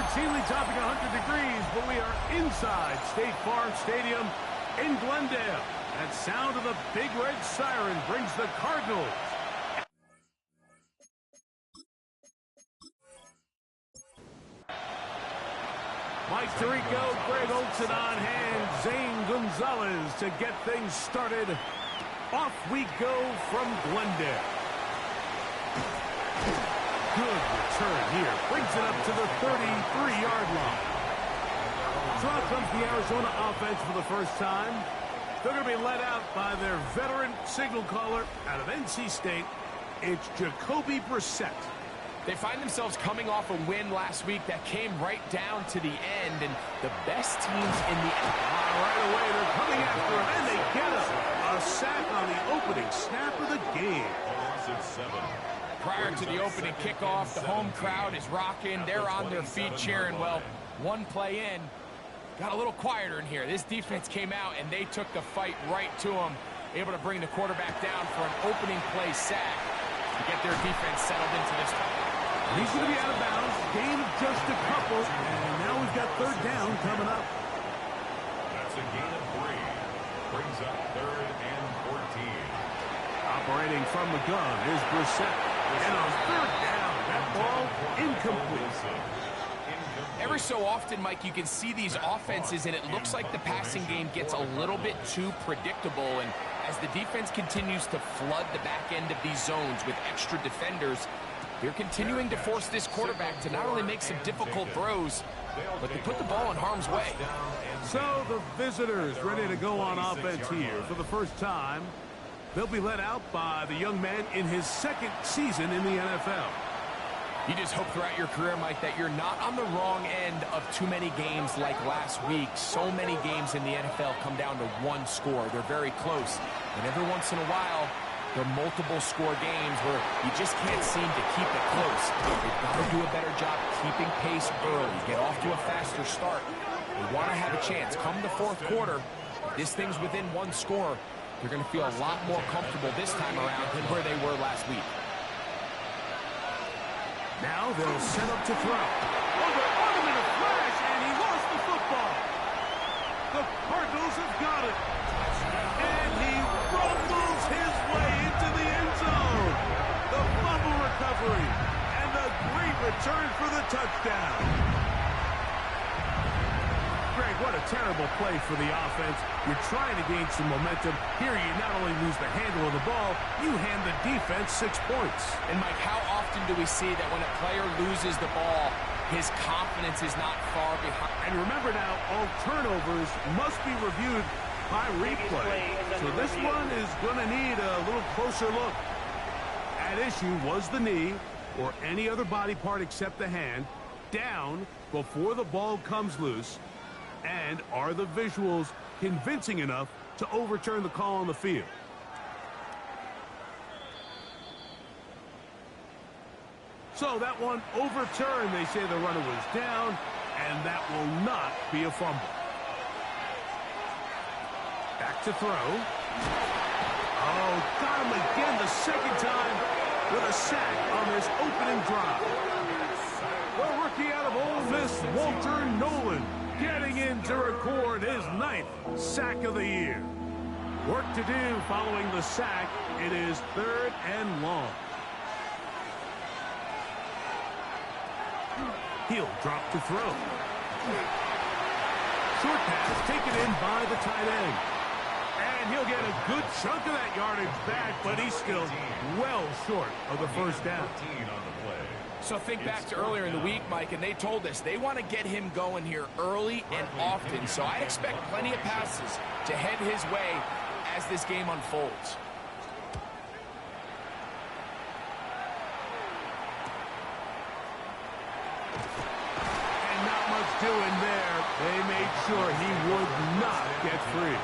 routinely topping 100 degrees, but we are inside State Farm Stadium in Glendale. That sound of the big red siren brings the Cardinals. Mike Tirico, Greg Olson on hand, Zane Gonzalez to get things started. Off we go from Glendale. Good return here. Brings it up to the 33-yard line. So out comes the Arizona offense for the first time. They're going to be led out by their veteran signal caller out of NC State. It's Jacoby Brissett. They find themselves coming off a win last week that came right down to the end, and the best teams in the right away, they're coming after him, and they get him. A sack on the opening snap of the game. Prior to the opening kickoff, the home crowd is rocking. They're on their feet cheering. Well, one play in, got a little quieter in here. This defense came out, and they took the fight right to them, able to bring the quarterback down for an opening play sack to get their defense settled into this one. He's going to be out of bounds. Gain of just a couple. And now we've got third down coming up. That's a gain of 3. Brings up 3rd and 14. Operating from the gun is Brissett. And on third down, that ball incomplete. Every so often, Mike, you can see these offenses, and it looks like the passing game gets a little bit too predictable. And as the defense continues to flood the back end of these zones with extra defenders, they're continuing to force this quarterback to not only make some difficult throws, but to put the ball in harm's way. So the visitors ready to go on offense here for the first time. They'll be led out by the young man in his second season in the NFL. You just hope throughout your career, Mike, that you're not on the wrong end of too many games like last week. So many games in the NFL come down to one score. They're very close. And every once in a while, there are multiple score games where you just can't seem to keep it close. They've got to do a better job keeping pace early, get off to a faster start. They want to have a chance. Come the fourth quarter, if this thing's within one score, they're going to feel a lot more comfortable this time around than where they were last week. Now they'll set up to throw. Oh, they're on him in a flash, and he lost the football. The Cardinals have got it. And he rumbles his way into the end zone. The fumble recovery and the great return for the touchdown. Greg, what a terrible play for the offense. You're trying to gain some momentum. Here you not only lose the handle of the ball, you hand the defense 6 points. And Mike, how often do we see that when a player loses the ball, his confidence is not far behind? And remember now, all turnovers must be reviewed by replay. So this one is going to need a little closer look. At issue was the knee, or any other body part except the hand, down before the ball comes loose. And are the visuals convincing enough to overturn the call on the field? So that one overturned. They say the runner was down, and that will not be a fumble. Back to throw. Oh, got him again the second time with a sack on this opening drive. The rookie out of Ole Miss, Walter Nolan, getting in to record his 9th sack of the year. Work to do following the sack. It is 3rd and long. He'll drop to throw. Short pass taken in by the tight end. And he'll get a good chunk of that yardage back, but he's still well short of the first down. So think back to earlier in the week, Mike, and they told us they want to get him going here early and often. So I expect plenty of passes to head his way as this game unfolds. And not much doing there. They made sure he would not get free.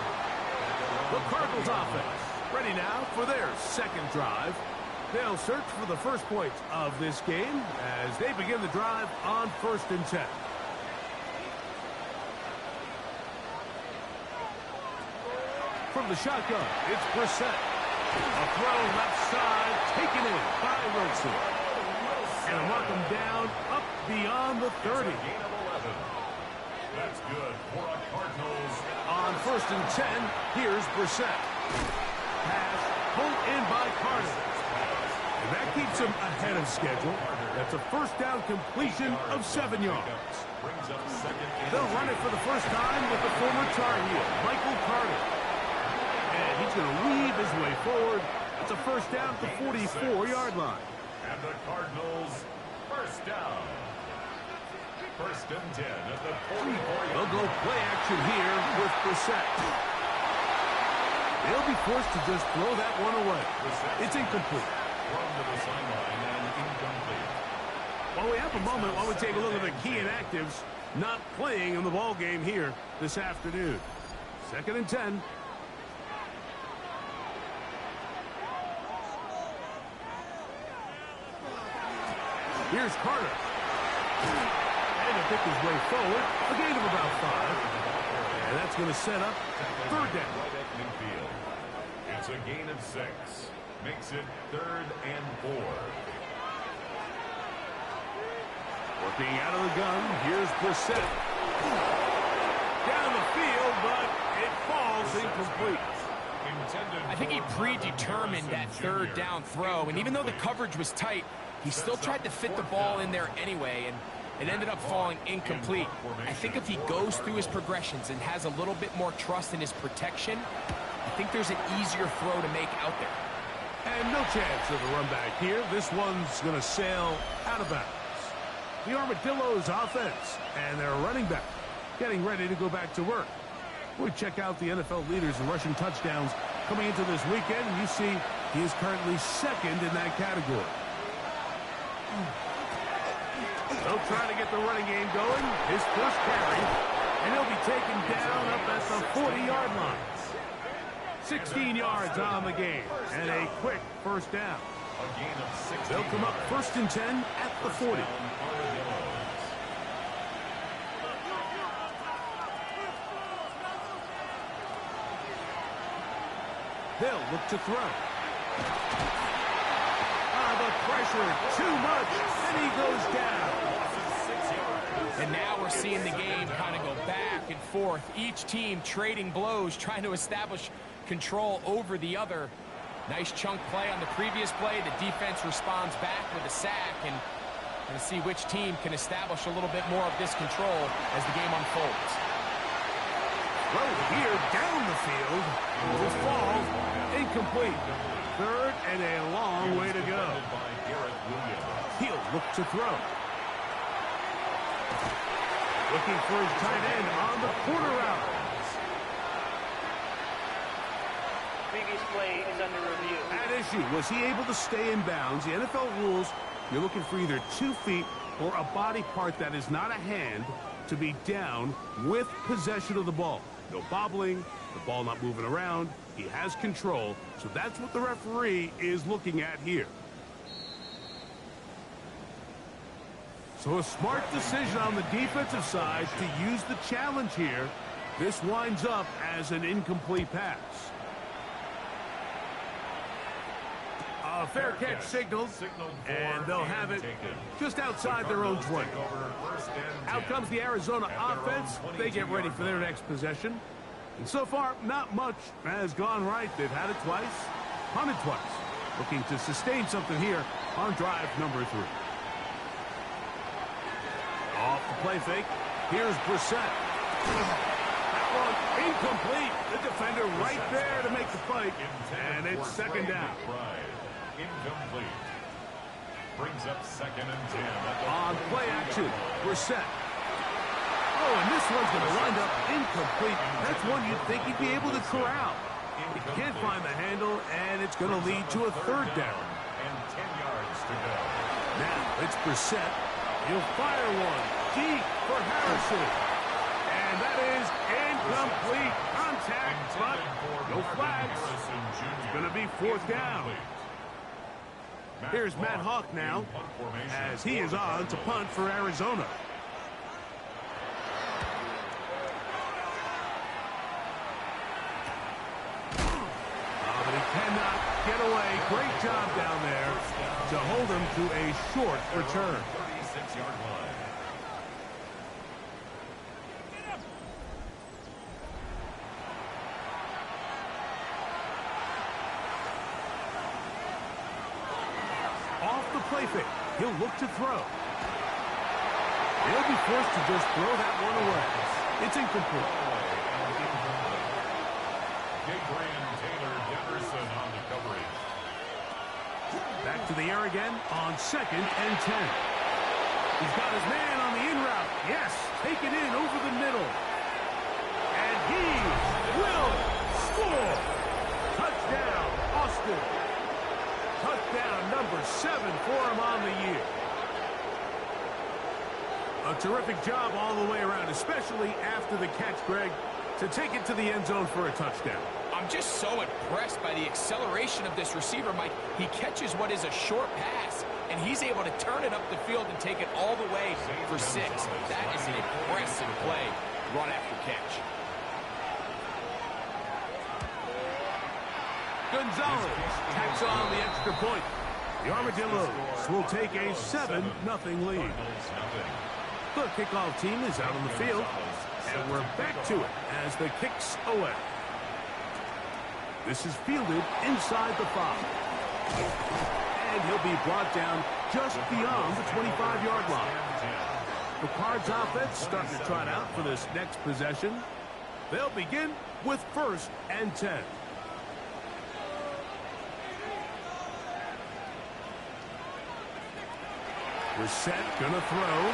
The Cardinals offense ready now for their second drive. They'll search for the first points of this game as they begin the drive on 1st and 10. From the shotgun, it's Brissett. A throw left side, taken in by Wilson. And a mark him down up beyond the 30. It's a gain of 11. That's good for a Cardinals. On 1st and 10, here's Brissett. Pass pulled in by Carter. And that keeps him ahead of schedule. That's a first down completion of 7 yards. Brings up second. They'll run it for the first time with the former Tar Heel, Michael Carter. And he's going to weave his way forward. That's a first down at the 44-yard line. And the Cardinals, first down. 1st and 10 at the 44-yard line. They'll go play action here with Brissett. They'll be forced to just throw that one away. It's incomplete. Thrown to the sideline and incomplete. Well, we have a moment while we take a look at the key inactives not playing in the ball game here this afternoon. 2nd and 10. Here's Carter. And to pick his way forward, a gain of about 5. And that's going to set up 3rd down. Right at midfield. It's a gain of 6. Makes it 3rd and 4. Working out of the gun, here's Brissett. Down the field, but it falls incomplete. I think he predetermined that 3rd down throw, and even though the coverage was tight, he still tried to fit the ball in there anyway, and it ended up falling incomplete. I think if he goes through his progressions and has a little bit more trust in his protection, I think there's an easier throw to make out there. And no chance of a run back here. This one's going to sail out of bounds. The Armadillos offense and their running back getting ready to go back to work. We check out the NFL leaders in rushing touchdowns coming into this weekend, and you see he is currently 2nd in that category. They'll try to get the running game going. His first carry, and he'll be taken down up at the 40-yard line. 16 yards on the game, and a quick first down. A gain of 6. They'll come up 1st and 10 at the 40. They'll look to throw. The pressure, too much, and he goes down. And now we're seeing the game kind of go back and forth. Each team trading blows, trying to establish control over the other. Nice chunk play on the previous play. The defense responds back with a sack, and we'll see which team can establish a little bit more of this control as the game unfolds. Well, here down the field, will fall incomplete. 3rd and a long way to go. He'll look to throw. Looking for his tight end on the corner route. Previous play is under review. At issue, was he able to stay in bounds? The NFL rules, you're looking for either 2 feet or a body part that is not a hand to be down with possession of the ball. No bobbling, the ball not moving around. He has control, so that's what the referee is looking at here. So a smart decision on the defensive side to use the challenge here. This winds up as an incomplete pass. A fair catch signaled, and they'll have it just outside their own 20. Out comes the Arizona offense. They get ready for their next possession. And so far, not much has gone right. They've had it twice, punted twice. Looking to sustain something here on drive number 3. Off the play fake. Here's Brissett. That one incomplete. The defender right there to make the play. And it's 2nd down. Incomplete. Brings up 2nd and 10. On play action, Brissett. Oh, and this one's going to wind up incomplete. That's one you'd think he'd be able to corral. He can't find the handle, and it's going to lead to a 3rd down. And 10 yards to go. Now it's Brissett. He'll fire one deep for Harrison. And that is incomplete. Contact, but no flags. It's going to be 4th down. Here's Matt Hawk now, as he is on to punt for Arizona. cannot get away. Great job down there to hold him to a short return. 36-yard line. Off the play fake. He'll look to throw. He'll be forced to just throw that one away. It's incomplete. Back to the air again on 2nd and 10. He's got his man on the in route. Yes, take it in over the middle. And he will score. Touchdown, Austin. Touchdown number 7 for him on the year. A terrific job all the way around, especially after the catch, Greg, to take it to the end zone for a touchdown. I'm just so impressed by the acceleration of this receiver, Mike. He catches what is a short pass, and he's able to turn it up the field and take it all the way for 6. That is an impressive play, run after catch. Gonzalez tacks on the extra point. The Armadillos will take a 7-0 lead. The kickoff team is out on the field, and we're back to it as the kick's away. This is fielded inside the 5. And he'll be brought down just beyond the 25-yard line. The Cards offense starting to trot out for this next possession. They'll begin with 1st and 10. Brissett gonna throw.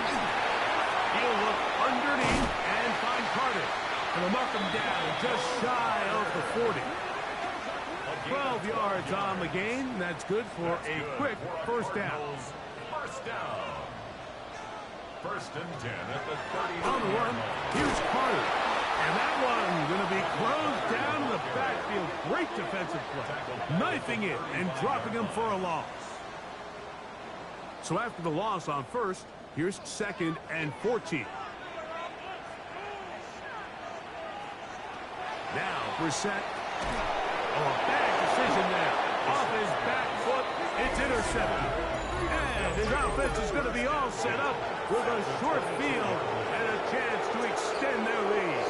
He'll look underneath and find Carter. And he'll knock him down just shy of the 40. 12 yards on the gain. That's good for a quick first down. First down. 1st and 10 at the 30. On the run, here's Carter. And that one going to be closed down in the backfield. Great defensive play. Knifing it and dropping him for a loss. So after the loss on 1st, here's 2nd and 14. Now, Brissett. Oh, a bad decision there. Off his back foot, it's intercepted. And his offense is going to be all set up with a short field and a chance to extend their lead.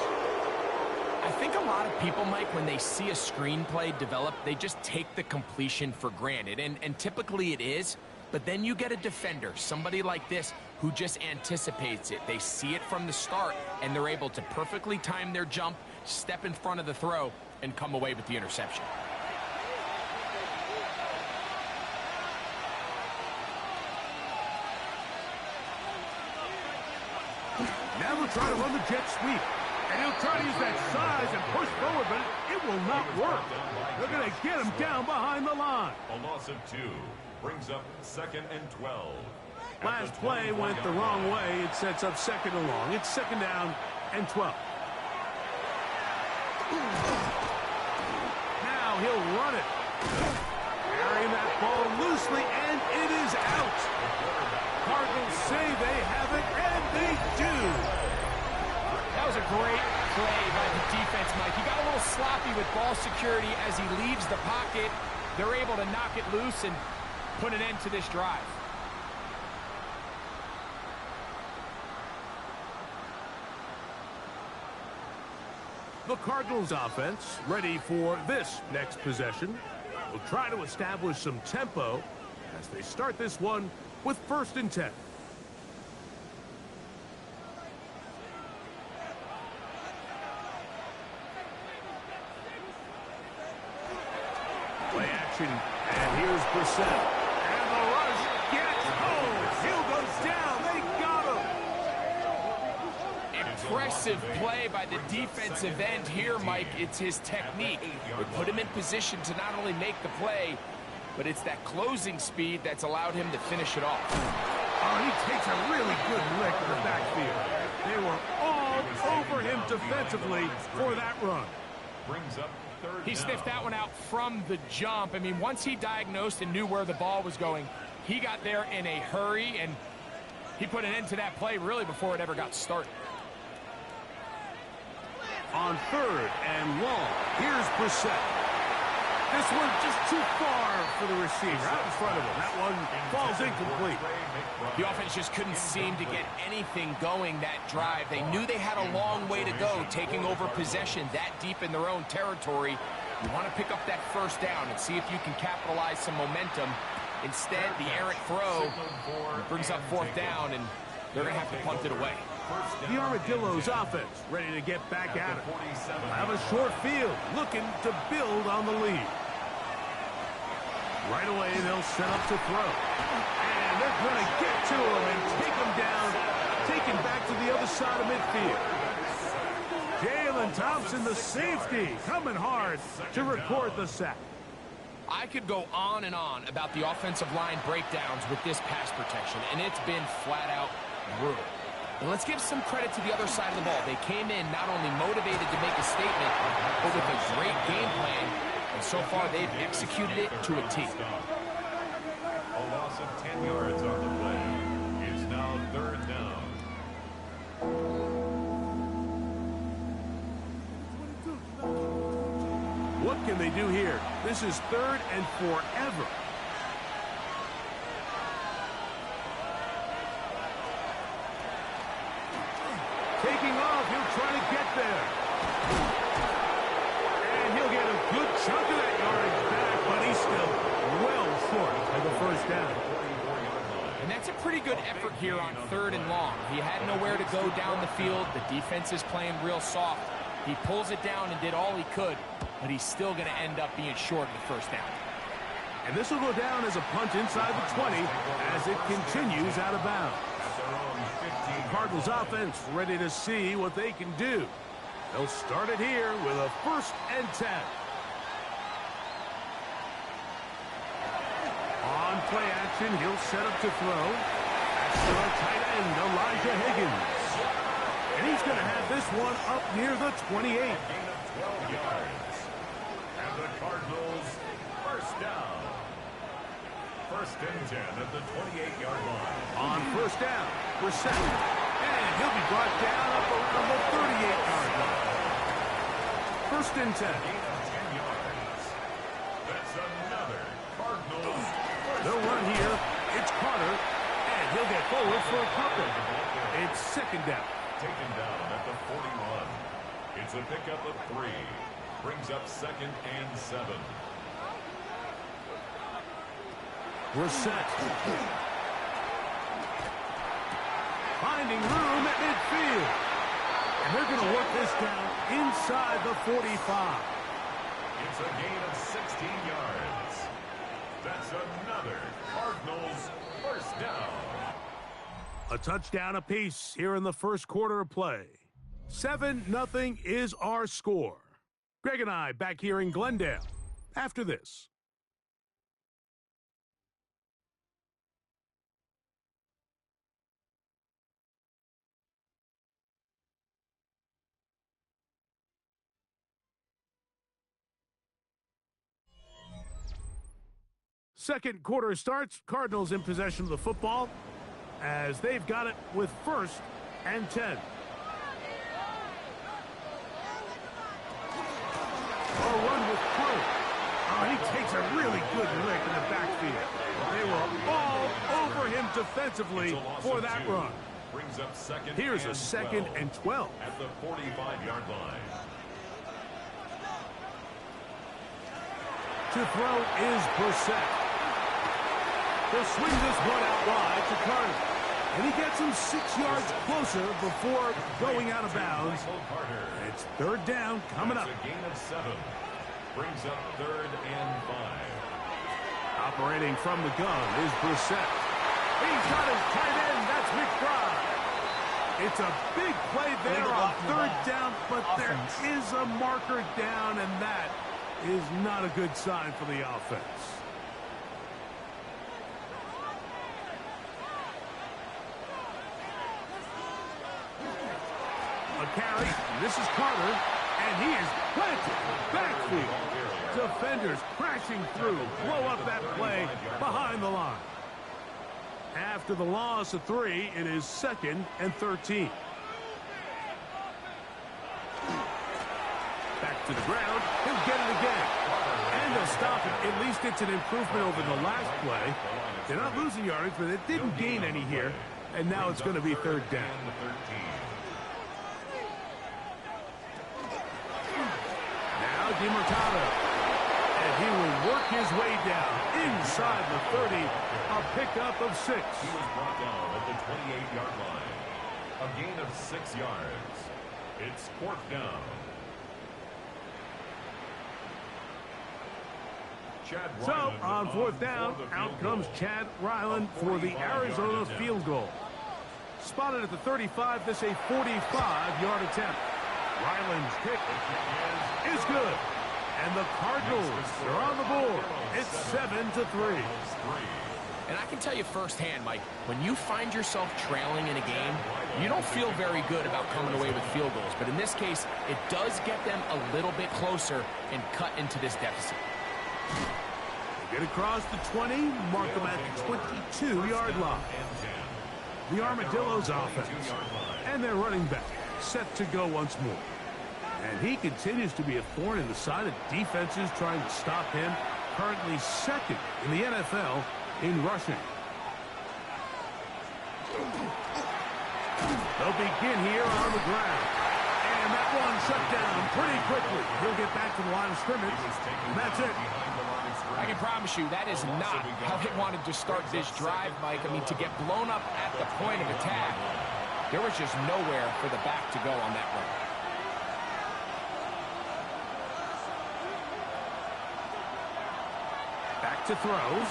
I think a lot of people, Mike, when they see a screenplay develop, they just take the completion for granted. And typically it is. But then you get a defender, somebody like this, who just anticipates it. They see it from the start, and they're able to perfectly time their jump, step in front of the throw, and come away with the interception. Now they'll try to run the jet sweep. And he'll try to use that size and push forward, but it will not work. They're going to get him down behind the line. A loss of 2 brings up 2nd and 12. Last play went the wrong way. It sets up 2nd and long. It's 2nd down and 12. Now he'll run it. Carrying that ball loosely, and it is out. Cardinals say they have it, and they do. That was a great play by the defense, Mike. He got a little sloppy with ball security as he leaves the pocket. They're able to knock it loose and put an end to this drive. The Cardinals offense ready for this next possession. Will try to establish some tempo as they start this one with 1st and 10. Play action, and here's Brissett. And the rush gets home. Hill goes down. They got him. Impressive play by the defensive end here, Mike. It's his technique. It put him in position to not only make the play, but it's that closing speed that's allowed him to finish it off. Oh, he takes a really good lick in the backfield. They were all over him defensively for that run. Brings up 3rd He down. sniffed that one out from the jump. I mean, once he diagnosed and knew where the ball was going, he got there in a hurry, and he put an end to that play really before it ever got started. On 3rd and long, here's Brissett. This one just too far for the receiver, out in front of him. That one falls incomplete. The offense just couldn't seem to get anything going that drive. They knew they had a long way to go, taking over possession that deep in their own territory. You want to pick up that first down and see if you can capitalize some momentum. Instead, the errant throw brings up fourth down, and they're going to have to punt it away. The Armadillos offense ready to get back at it. Have a short field, looking to build on the lead. Right away, they'll set up to throw. And they're going to get to him and take him down, taken back to the other side of midfield. Jalen Thompson, the safety, coming hard to record the sack. I could go on and on about the offensive line breakdowns with this pass protection, and it's been flat-out brutal. And let's give some credit to the other side of the ball. They came in not only motivated to make a statement, but with a great game plan, and so far they've executed it to a T. A loss of 10 yards on the play. It's now third down. What can they do here? This is third and forever. Taking off, he'll try to get there. And he'll get a good chunk of that yardage back, but he's still well short of the first down. And that's a pretty good effort here on third and long. He had nowhere to go down the field. The defense is playing real soft. He pulls it down and did all he could, but he's still going to end up being short of the first down. And this will go down as a punt inside the 20 as it continues out of bounds. Cardinals offense ready to see what they can do. They'll start it here with a 1st and 10. On play action, he'll set up to throw. That's to our tight end, Elijah Higgins. And he's going to have this one up near the 28. Gain of 12 yards. And the Cardinals first down. 1st and 10 at the 28-yard line. On first down, Brissett. And he'll be brought down up around the 38-yard line. 1st and 10. Gain of 10 yards. That's another Cardinals. They'll run here. It's Carter. And he'll get forward for a couple. It's 2nd down. Taken down at the 41. It's a pickup of 3. Brings up 2nd and 7. Brissett. Finding room at midfield. And they're going to work this down inside the 45. It's a gain of 16 yards. That's another Cardinals first down. A touchdown apiece here in the first quarter of play. 7-0 is our score. Greg and I back here in Glendale after this. Second quarter starts. Cardinals in possession of the football as they've got it with 1st and 10. A run with Crow. Oh, he takes a really good lick in the backfield. They were all over him defensively for that run. Brings up 2nd. Here's a 2nd and 12. At the 45-yard line. To throw is Brissett. They'll swing this one out wide to Carter. And he gets him 6 yards closer before going out of bounds. It's 3rd down coming up. That's a gain of 7. Brings up 3rd and 5. Operating from the gun is Brissett. He's got his tight end. That's McBride. It's a big play there on 3rd down, but there is a marker down, and that is not a good sign for the offense. A carry. This is Carter, and he is planted. Backfield. Defenders crashing through. Blow up that play behind the line. After the loss of 3, it is 2nd and 13. Back to the ground. He'll get it again. And they'll stop it. At least it's an improvement over the last play. They're not losing yardage, but it didn't gain any here. And now it's going to be third down. Now DiMarcado. And he will work his way down inside the 30. A pickup of 6. He was brought down at the 28-yard line. A gain of 6 yards. It's 4th down. So, on 4th down, out comes Chad Ryland for the Arizona field goal. Spotted at the 35, this a 45-yard attempt. Ryland's kick is good. And the Cardinals are on the board. It's 7-3. And I can tell you firsthand, Mike, when you find yourself trailing in a game, you don't feel very good about coming away with field goals. But in this case, it does get them a little bit closer and cut into this deficit. They get across the 20, mark them at the 22-yard line. The Armadillos offense. And their running back set to go once more. And he continues to be a thorn in the side of defenses trying to stop him. Currently second in the NFL in rushing. They'll begin here on the ground. And that one shut down pretty quickly. He'll get back to the line of scrimmage. And that's it. I can promise you that is not how they wanted to start this drive, Mike. I mean, to get blown up at the point of attack, there was just nowhere for the back to go on that run. Back to throws.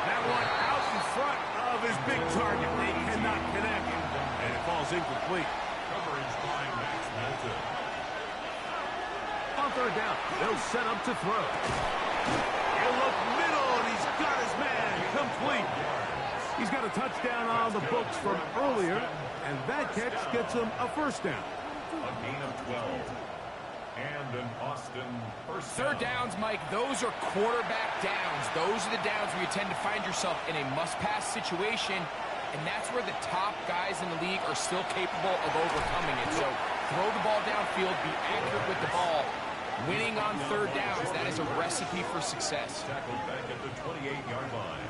That one out in front of his big target. They cannot connect. And it falls incomplete. Coverage by Max Melton. On third down, they'll set up to throw. He'll look middle, and he's got his man complete. He's got a touchdown on the books from earlier, and that catch gets him a first down. A gain of 12. And an Austin first Third downs, Mike, those are quarterback downs. Those are the downs where you tend to find yourself in a must-pass situation, and that's where the top guys in the league are still capable of overcoming it. So throw the ball downfield, be accurate with the ball. Winning on third downs, that is a recipe for success. Tackled back at the 28-yard line.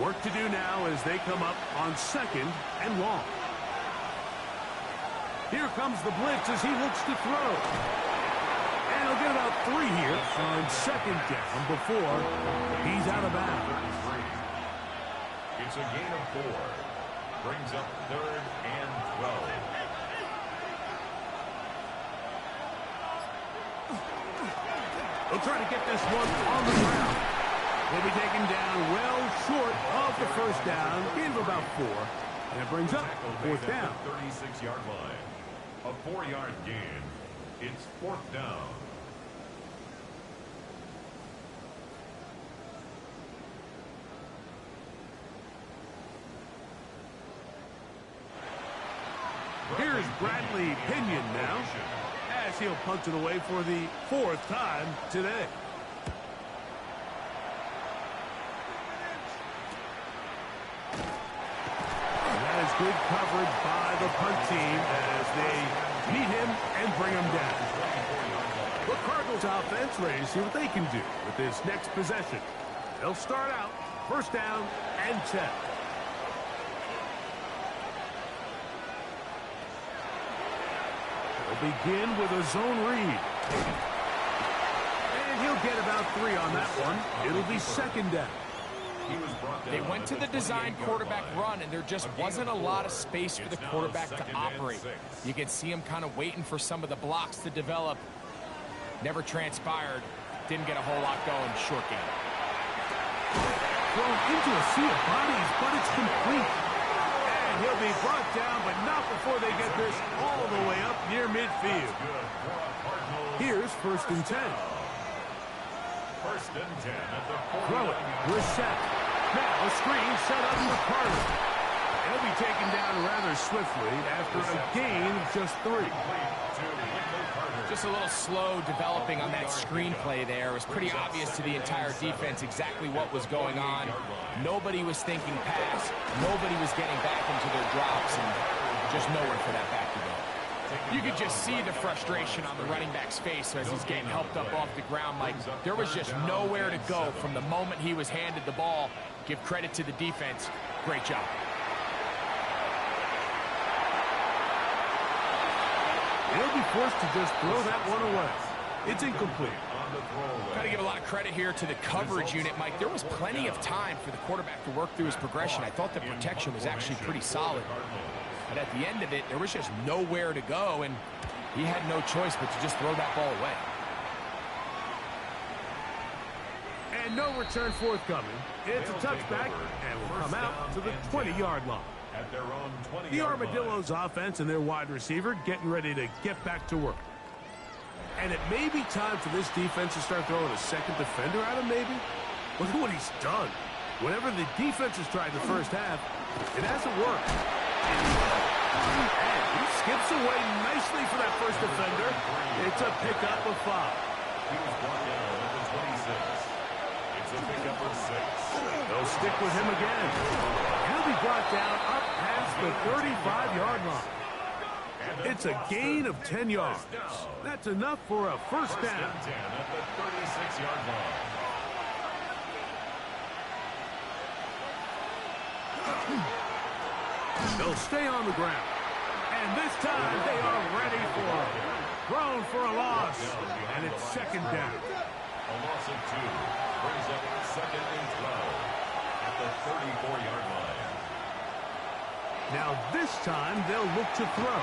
Work to do now as they come up on 2nd and long. Here comes the blitz as he looks to throw. And he'll get about 3 here on 2nd down before he's out of bounds. It's a gain of 4. Brings up 3rd and 12. They'll try to get this one on the ground. Will be taken down well short of the first down. Gain of about 4. And it brings up 4th down. 36-yard line. A 4-yard gain. It's 4th down. Here's Bradley Pinion now, as he'll punt it away for the 4th time today. And that is good coverage by the punt team as they meet him and bring him down. The Cardinals offense ready to see what they can do with this next possession. They'll start out 1st down and 10. They'll begin with a zone read. And he'll get about 3 on that one. It'll be 2nd down. They went to the design quarterback run, and there just wasn't a lot of space for the quarterback to operate. You can see him kind of waiting for some of the blocks to develop. Never transpired. Didn't get a whole lot going. Short game. Thrown into a sea of bodies, but it's complete. And he'll be brought down, but not before they get this all the way up near midfield. Here's 1st and 10. 1st and 10 at the 40. Throw it. Reset. Now a screen set up for Carter. He'll be taken down rather swiftly after a gain of just 3. Just a little slow developing on that screenplay there. It was pretty obvious to the entire defense exactly what was going on. Nobody was thinking pass. Nobody was getting back into their drops, and just nowhere for that back to go. You could just see the frustration on the running back's face as he's getting helped up off the ground. Like, there was just nowhere to go from the moment he was handed the ball. Give credit to the defense. Great job. He'll be forced to just throw that one away. It's incomplete. Got to give a lot of credit here to the coverage unit, Mike. There was plenty of time for the quarterback to work through his progression. I thought the protection was actually pretty solid. But at the end of it, there was just nowhere to go, and he had no choice but to just throw that ball away. And no return forthcoming. It's a touchback, and will come out to the 20-yard line. At their own 20-yard The Armadillos offense and their wide receiver getting ready to get back to work. And it may be time for this defense to start throwing a second defender at him, maybe? Look at what he's done. Whatever the defense has tried the first half, it hasn't worked. And he skips away nicely for that first defender. It's a pickup of 5. He was brought down at the 26. It's a pickup of 6. They'll stick with him again. He'll be brought down up past the 35-yard line. It's a gain of 10 yards. That's enough for a first down. First and 10 at the 36-yard line. They'll stay on the ground. And this time they are ready for it. Thrown for a loss. And it's second down. A loss of 2 brings up second and 12 at the 34-yard line. Now this time they'll look to throw.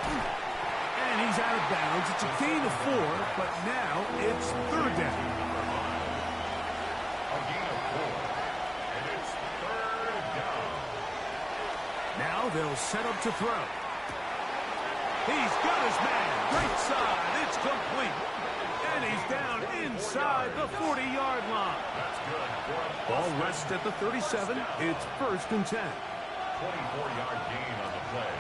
And he's out of bounds. It's a gain of 4, but now it's third down. A gain of 4, and it's third down. Now they'll set up to throw. He's got his man. Right side. It's complete. And he's down inside the 40-yard line. That's good. Ball rests at the 37. It's first and 10. 24-yard gain on the play.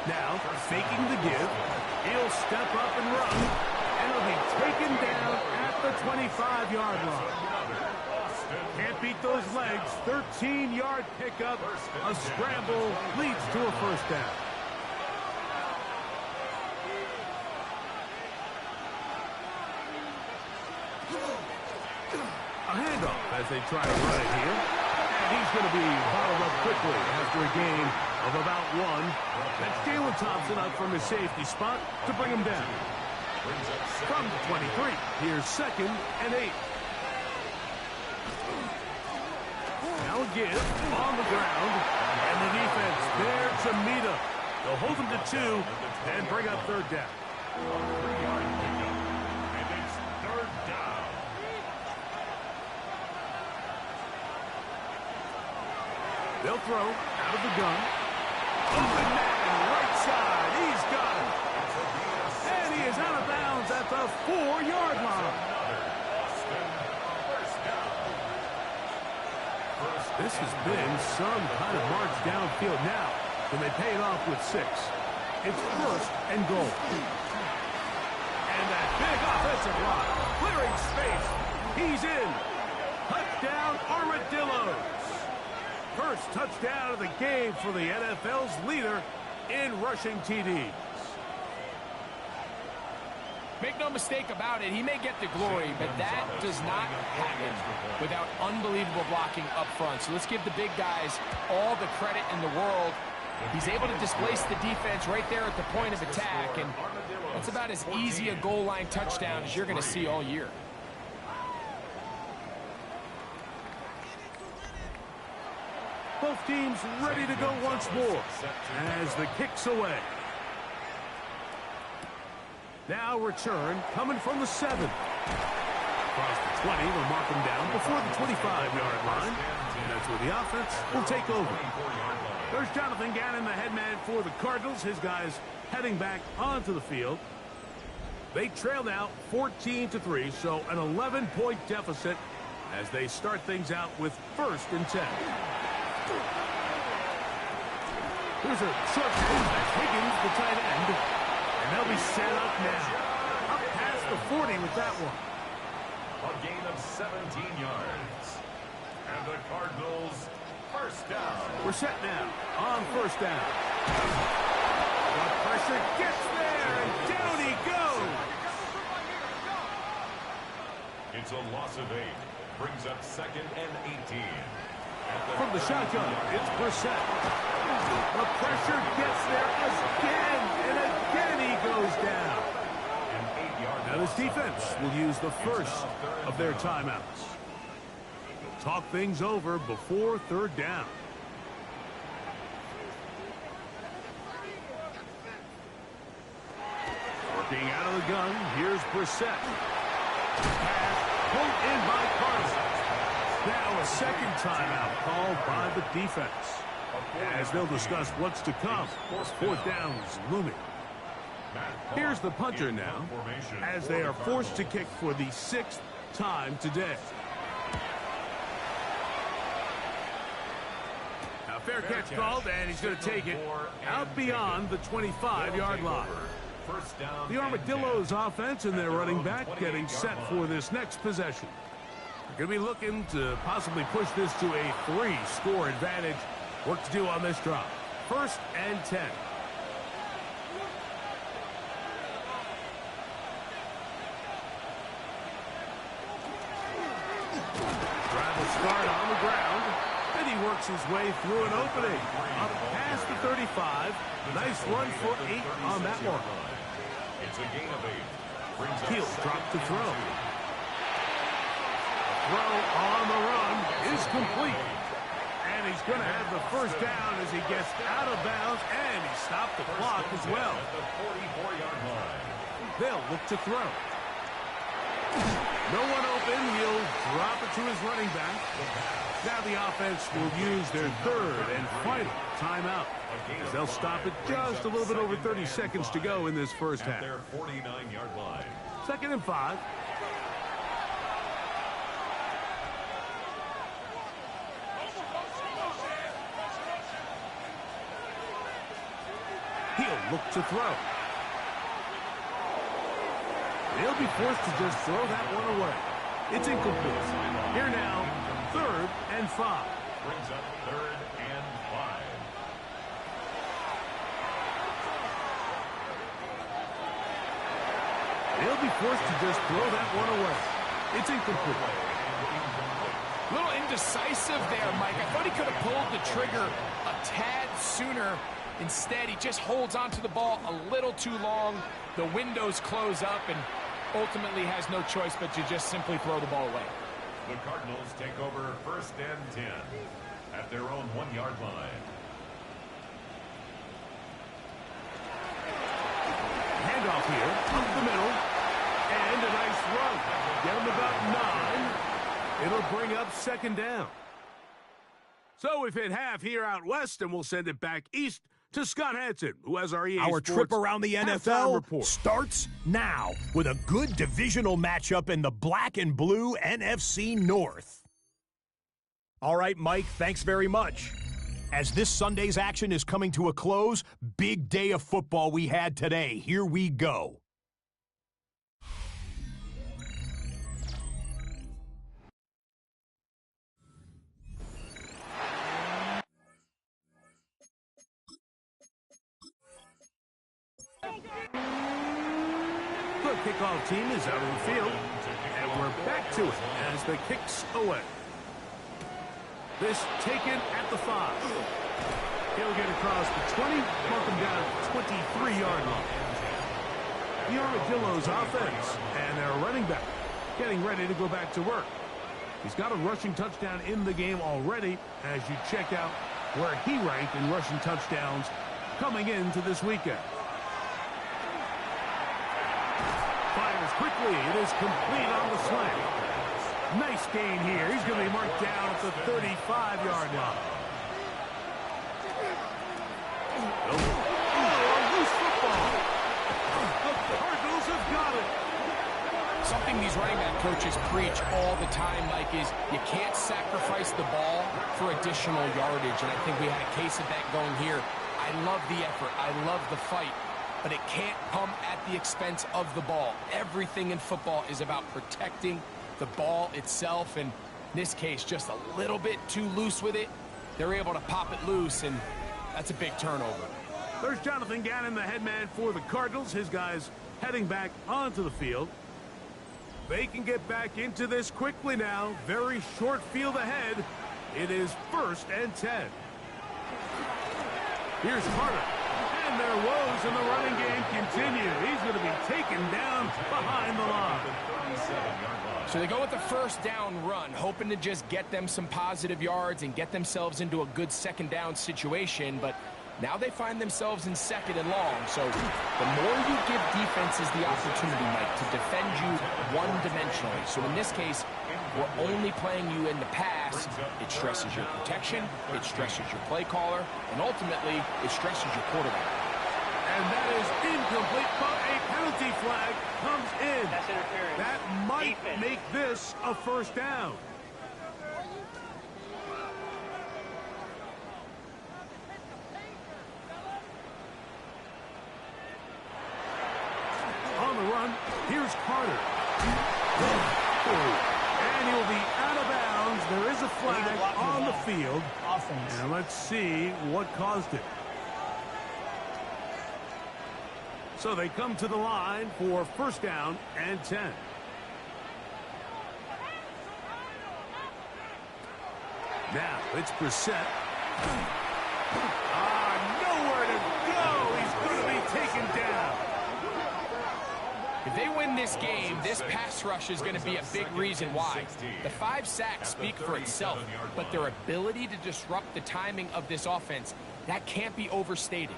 Now, faking the give, he'll step up and run, and he'll be taken down at the 25-yard line. Can't beat those legs. 13-yard pickup. A scramble leads to a first down. A handoff as they try to run it here. And he's going to be bottled up quickly after a gain of about 1. That's Jalen Thompson up from his safety spot to bring him down. From the 23, here's second and 8. Now a give on the ground, and the defense there to meet him. They'll hold him to 2 and bring up third down. 3-yard pickup, and it's third down. They'll throw out of the gun. Open man, right side. He's got it. And he is out of bounds at the 4-yard line. This has been some kind of march downfield now. When they pay it off with 6. It's first and goal. And that big offensive line. Clearing space. He's in. Touchdown, Armadillos. First touchdown of the game for the NFL's leader in rushing TDs. Make no mistake about it, he may get the glory, but that does not happen without unbelievable blocking up front. So let's give the big guys all the credit in the world. He's able to displace the defense right there at the point of attack, and that's about as easy a goal line touchdown as you're going to see all year. Both teams ready to go once more as the kick's away. Now return coming from the 7. Across the 20, they'll mark him down before the 25-yard line. And that's where the offense will take over. There's Jonathan Gannon, the head man for the Cardinals. His guys heading back onto the field. They trail now 14-3, so an 11-point deficit as they start things out with first and 10. Here's a short move. That's Higgins, the tight end. And they'll be set up now. Up past the 40 with that one. A gain of 17 yards. And the Cardinals first down. We're set now on first down. The pressure gets there, and down he goes. It's a loss of 8. Brings up 2nd and 18. From the shotgun, it's Brissett. The pressure gets there again, and again he goes down. Now this defense will use the first of their timeouts. Talk things over before 3rd down. Working out of the gun, here's Brissett. Pass pulled in by Carson. Now a second timeout called by the defense. As they'll discuss what's to come, 4th down is looming. Here's the punter now, as they are forced to kick for the 6th time today. Now fair catch called, and he's going to take it out beyond the 25-yard line. The Armadillos offense and their running back getting set for this next possession. They're going to be looking to possibly push this to a 3-score advantage. Work to do on this drive. 1st and 10. Travis start on the ground, and he works his way through an opening. Up past the 35. Nice run for 8 on that one. It's a gain of 8. He'll drop to throw. Throw on the run is complete. And he's going to have the 1st down as he gets out of bounds, and he stopped the clock as well. At the 44-yard line. They'll look to throw. No one open. He'll drop it to his running back. Now the offense will use their 3rd and final timeout, as they'll stop it just a little bit over 30 seconds to go in this first half. Their 49-yard line. 2nd and 5. He'll look to throw. He'll be forced to just throw that one away. It's incomplete. Here now, 3rd and 5. Brings up 3rd and 5. He'll be forced to just throw that one away. It's incomplete. A little indecisive there, Mike. I thought he could have pulled the trigger a tad sooner. Instead, he just holds onto the ball a little too long. The windows close up, and ultimately has no choice but to just simply throw the ball away. The Cardinals take over 1st and 10 at their own 1-yard line. Handoff here, up the middle, and a nice run. Get him about 9. It'll bring up 2nd down. So we've hit half here out west, and we'll send it back east to Scott Hansen, who has our EA Our Sports trip around the NFL report. starts now with a good divisional matchup in the black and blue NFC North. All right, Mike, thanks very much. As this Sunday's action is coming to a close, big day of football we had today. Here we go. The kickoff team is out of the field, and we're back to it as the kick's away. This taken at the 5. He'll get across the 20, mark him down at the 23-yard line. The Armadillos offense and their running back getting ready to go back to work. He's got a rushing touchdown in the game already as you check out where he ranked in rushing touchdowns coming into this weekend. Fires quickly. It is complete on the slant. Nice gain here. He's going to be marked down at the 35-yard line. Oh, a loose football. The Cardinals have got it. Something these running back coaches preach all the time, Mike, is you can't sacrifice the ball for additional yardage, and I think we had a case of that going here. I love the effort. I love the fight. But it can't come at the expense of the ball. Everything in football is about protecting the ball itself, and in this case, just a little bit too loose with it. They're able to pop it loose, and that's a big turnover. There's Jonathan Gannon, the head man for the Cardinals. His guys heading back onto the field. They can get back into this quickly now. Very short field ahead. It is 1st and 10. Here's Carter. And their woes in the running game continue. He's going to be taken down behind the line. So they go with the first down run, hoping to just get them some positive yards and get themselves into a good second down situation, but now they find themselves in 2nd and long. So the more you give defenses the opportunity, Mike, to defend you one-dimensionally. So in this case, we're only playing you in the pass. It stresses your protection, it stresses your play caller, and ultimately, it stresses your quarterback. And that is incomplete, but a penalty flag comes in. That's interference. That might Defense. make this a first down. On the run, here's Carter. And he'll be out of bounds. There is a flag on the field. Offense. And let's see what caused it. So they come to the line for 1st down and 10. Now it's Brissett. Nowhere to go. He's going to be taken down. If they win this game, this pass rush is going to be a big reason why. The 5 sacks speak for itself, but their ability to disrupt the timing of this offense, that can't be overstated.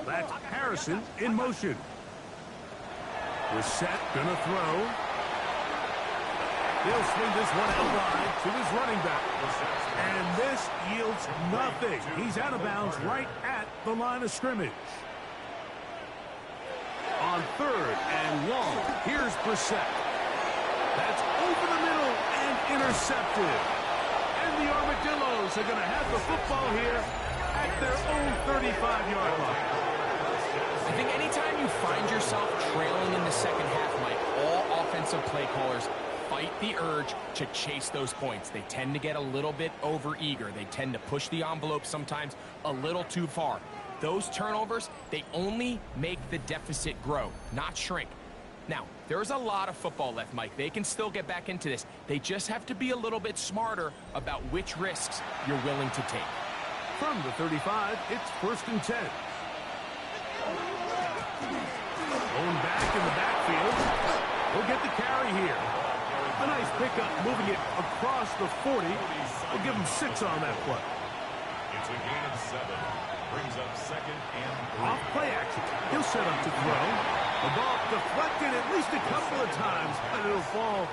That's Harrison in motion. Brissett gonna throw. He'll swing this one out wide to his running back. And this yields nothing. He's out of bounds right at the line of scrimmage. On 3rd and long, here's Brissett. That's over the middle and intercepted. And the Armadillos are gonna have the football here at their own 35-yard line. I think anytime you find yourself trailing in the second half, Mike, all offensive play callers fight the urge to chase those points. They tend to get a little bit overeager. They tend to push the envelope sometimes a little too far. Those turnovers, they only make the deficit grow, not shrink. Now, there's a lot of football left, Mike. They can still get back into this. They just have to be a little bit smarter about which risks you're willing to take. From the 35, it's 1st and 10. Going back in the backfield. We'll get the carry here. A nice pickup, moving it across the 40. We'll give him 6 on that play. It's a gain of 7. Brings up 2nd and 3. Off play action. He'll set up to throw. The ball deflected at least a couple of times, and it'll fall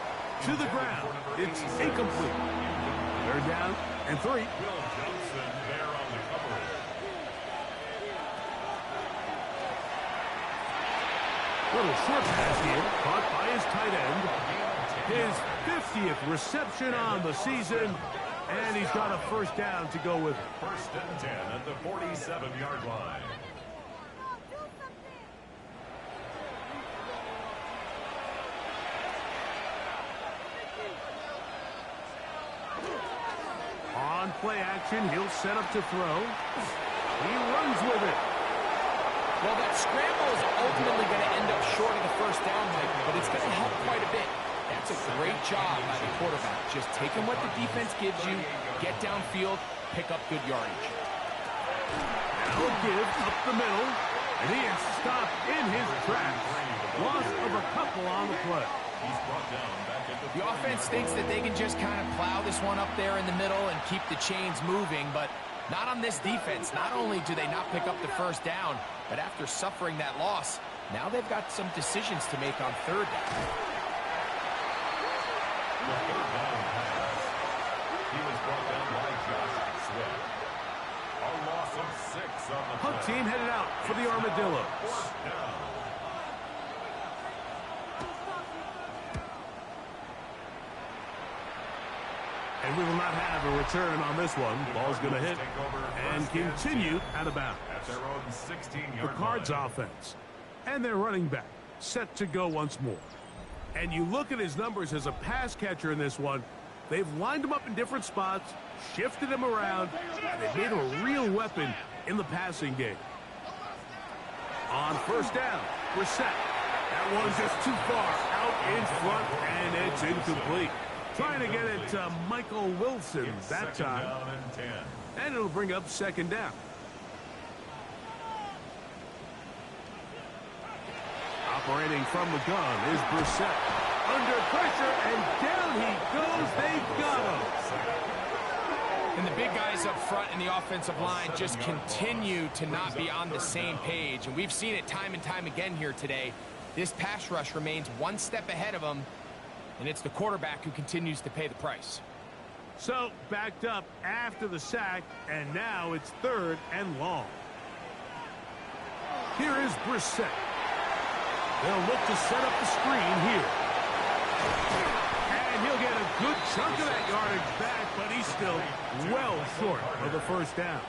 to the ground. It's incomplete. They're down and 3. Will Johnson there on the coverage. Little short pass here, caught by his tight end. His 50th reception on the season, and he's got a 1st down to go with it. 1st and 10 at the 47-yard line. On play action, he'll set up to throw. He runs with it. Well, that scramble is ultimately going to end up short of the 1st down, Mike, but it's going to help quite a bit. That's a great job by the quarterback. Just taking what the defense gives you, get downfield, pick up good yardage. Now give up the middle, and he is stopped in his tracks. Loss of a couple on the play. He's brought down back at the The offense thinks that they can just kind of plow this one up there in the middle and keep the chains moving, but not on this defense. Not only do they not pick up the 1st down, but after suffering that loss, now they've got some decisions to make on 3rd down. The 3rd down pass. He was brought down by Josh Swift. A loss of 6 on the Punt play. team headed out for the Armadillos. 4th down. And we will not have a return on this one. Ball's going to hit and continue out of bounds. At their own 16-yard The Cards line. offense. And their running back set to go once more. And you look at his numbers as a pass catcher in this one, They've lined him up in different spots, shifted him around, and they've made him a real weapon in the passing game. On first down, Brissett. That one's just too far out in front, and it's incomplete. Trying to get it to Michael Wilson that time. And it'll bring up second down. Operating from the gun is Brissett. Under pressure, and down he goes. They got him. And the big guys up front in the offensive line just continue to not be on the same page. And we've seen it time and time again here today. This pass rush remains one step ahead of them, and it's the quarterback who continues to pay the price. So, backed up after the sack, and now it's third and long. Here is Brissett. They'll look to set up the screen here. And he'll get a good chunk of that yardage back, but he's still well short of the first down.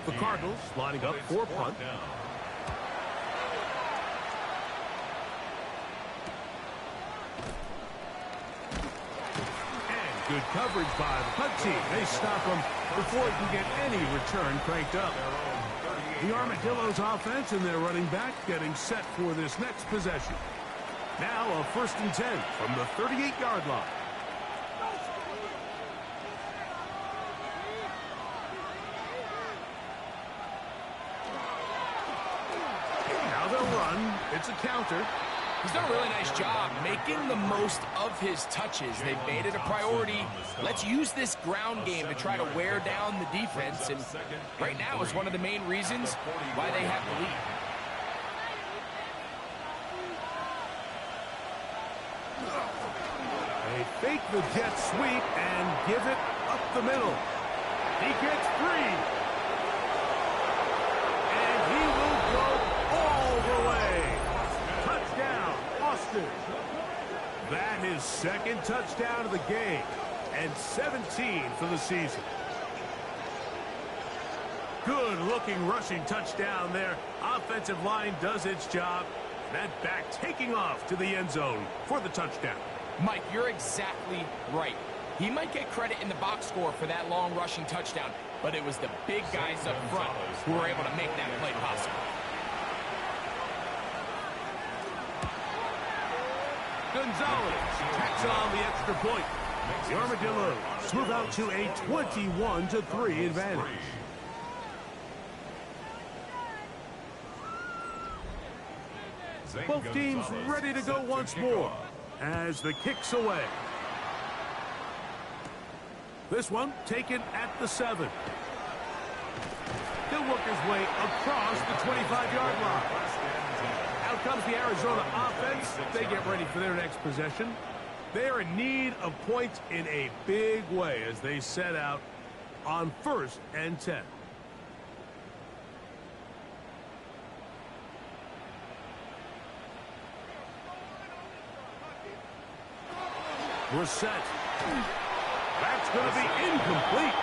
The Cardinals lining up for punt. And good coverage by the punt team. They stop him before he can get any return cranked up. The Armadillos offense and their running back getting set for this next possession. Now a 1st and 10 from the 38-yard line. Now they'll run. It's a counter. He's done a really nice job making the most of his touches. They've made it a priority. Let's use this ground game to try to wear down the defense. And right now is one of the main reasons why they have the lead. They fake the jet sweep and give it up the middle. He gets free. And he will go all the way. Touchdown, Austin. That is second touchdown of the game. And 17 for the season. Good-looking rushing touchdown there. Offensive line does its job. That back taking off to the end zone for the touchdown. Mike, you're exactly right. He might get credit in the box score for that long rushing touchdown, but it was the big guys up front who were able to make that play possible. Gonzalez tacks on the extra point. The Armadillos move out to a 21-3 advantage. Both teams ready to go once more as the kick's away. This one taken at the 7. He'll work his way across the 25-yard line. Out comes the Arizona offense. They get ready for their next possession. They are in need of points in a big way as they set out on 1st and 10. Brissett. That's going to be incomplete.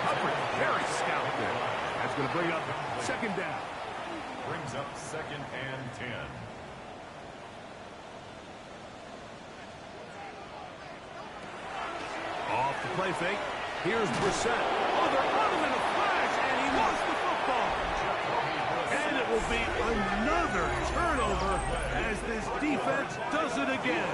Hubbard very stout there. That's going to bring up second down. Brings up 2nd and 10. Off the play fake. Here's Brissett. Oh, they're on him in a flash, and he lost the football. And it will be another turnover as this defense does it again.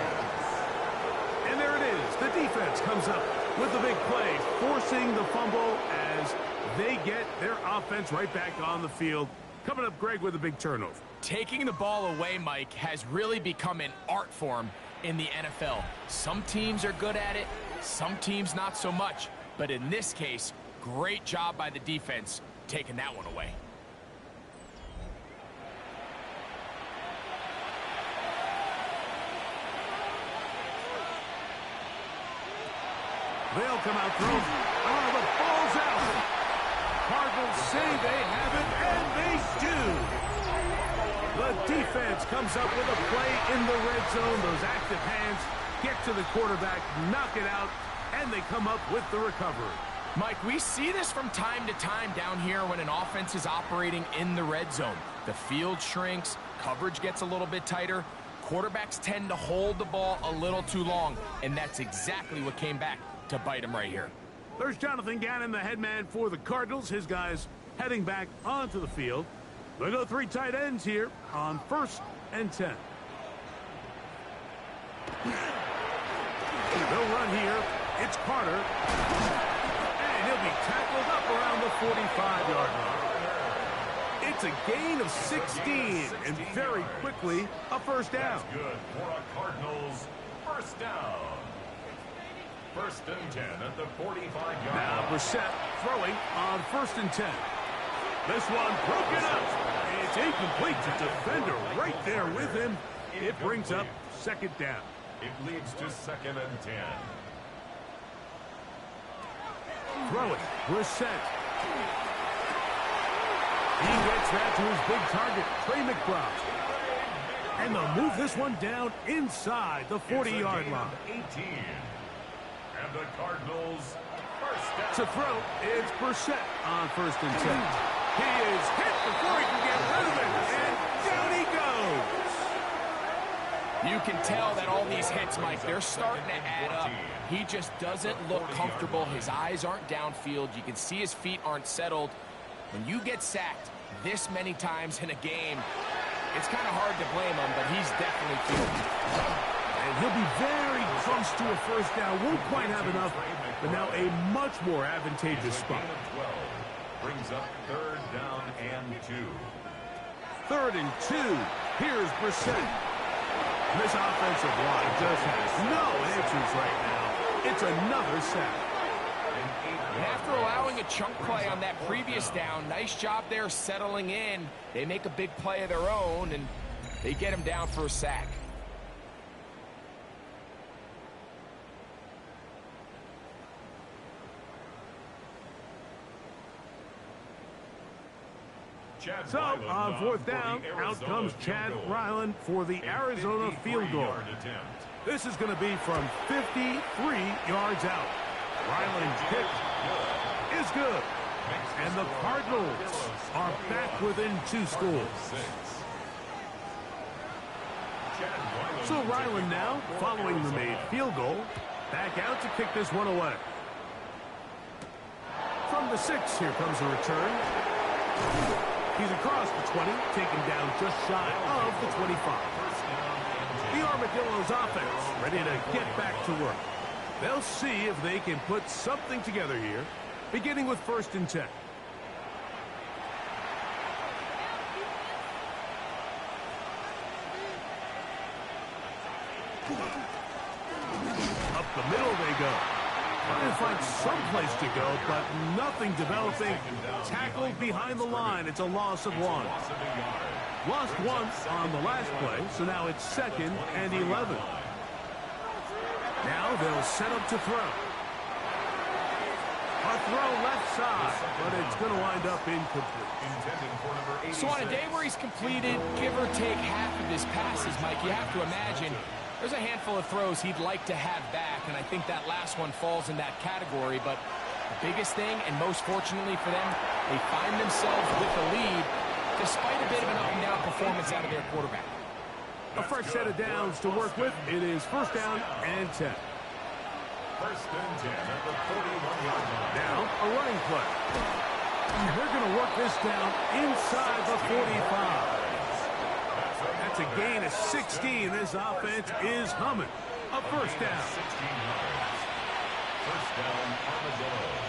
And there it is. The defense comes up with the big play, forcing the fumble as they get their offense right back on the field. Coming up, Greg, with a big turnover. Taking the ball away, Mike, has really become an art form in the NFL. Some teams are good at it, some teams not so much. But in this case, great job by the defense taking that one away. They'll come out throwing. Oh, the ball's out. Cardinals say they have it, and they do. The defense comes up with a play in the red zone. Those active hands get to the quarterback, knock it out, and they come up with the recovery. Mike, we see this from time to time down here when an offense is operating in the red zone. The field shrinks, coverage gets a little bit tighter. Quarterbacks tend to hold the ball a little too long, and that's exactly what came back to bite him right here. There's Jonathan Gannon, the head man for the Cardinals. His guys heading back onto the field. They go 3 tight ends here on 1st and 10. They'll run here. It's Carter. And he'll be tackled up around the 45-yard line. It's a gain of 16, and very quickly, a first down. That's good for a Cardinals first down. 1st and 10 at the 45-yard Now line. Brissett throwing on 1st and 10. This one broken up. It's incomplete to defender right there with him. It brings up 2nd down. It leads to 2nd and 10. Throwing, Brissett. He gets that to his big target, Trey McBride. And they'll move this one down inside the 40-yard line. 18. And the Cardinals first down. To throw, it's Brissett on 1st and 10. He is hit before he can get rid of it, and down he goes. You can tell that all these hits, Mike, they're starting to add up. He just doesn't look comfortable. His eyes aren't downfield. You can see his feet aren't settled. When you get sacked this many times in a game, it's kind of hard to blame him, but he's definitely feeling it. And he'll be very close to a first down. Won't quite have enough, but now a much more advantageous spot. 12 brings up 3rd down and 2. 3rd and 2. Here's Brissett. This offensive line just has no answers right now. It's another sack. And after allowing a chunk play on that previous down, nice job there settling in. They make a big play of their own, and they get him down for a sack. So, on 4th down, out comes Chad Ryland for the Arizona field goal. This is going to be from 53 yards out. Ryland's kick is good. And the Cardinals are back within 2 scores. So Ryland now, following the made field goal, back out to kick this one away. From the 6, here comes the return. He's across the 20, taken down just shy of the 25. The Armadillos offense ready to get back to work. They'll see if they can put something together here, beginning with 1st and 10. Up the middle they go. Trying to find some place to go, but nothing developing. Tackled behind the line. It's a loss of 1. Lost 1 on the last play, so now it's 2nd and 11. Now they'll set up to throw. A throw left side, but it's going to wind up incomplete. So on a day where he's completed, give or take half of his passes, Mike, you have to imagine there's a handful of throws he'd like to have back, and I think that last one falls in that category. But the biggest thing, and most fortunately for them, they find themselves with the lead despite a bit of an up-and-down performance out of their quarterback. A fresh set of downs to work with. It is 1st down and 10. 1st and 10 at the 41-yard line. Now a running play. They're going to work this down inside the 45. That's a gain of 16. This offense is humming. A 1st down. 16 yards. 1st down, Armadillos.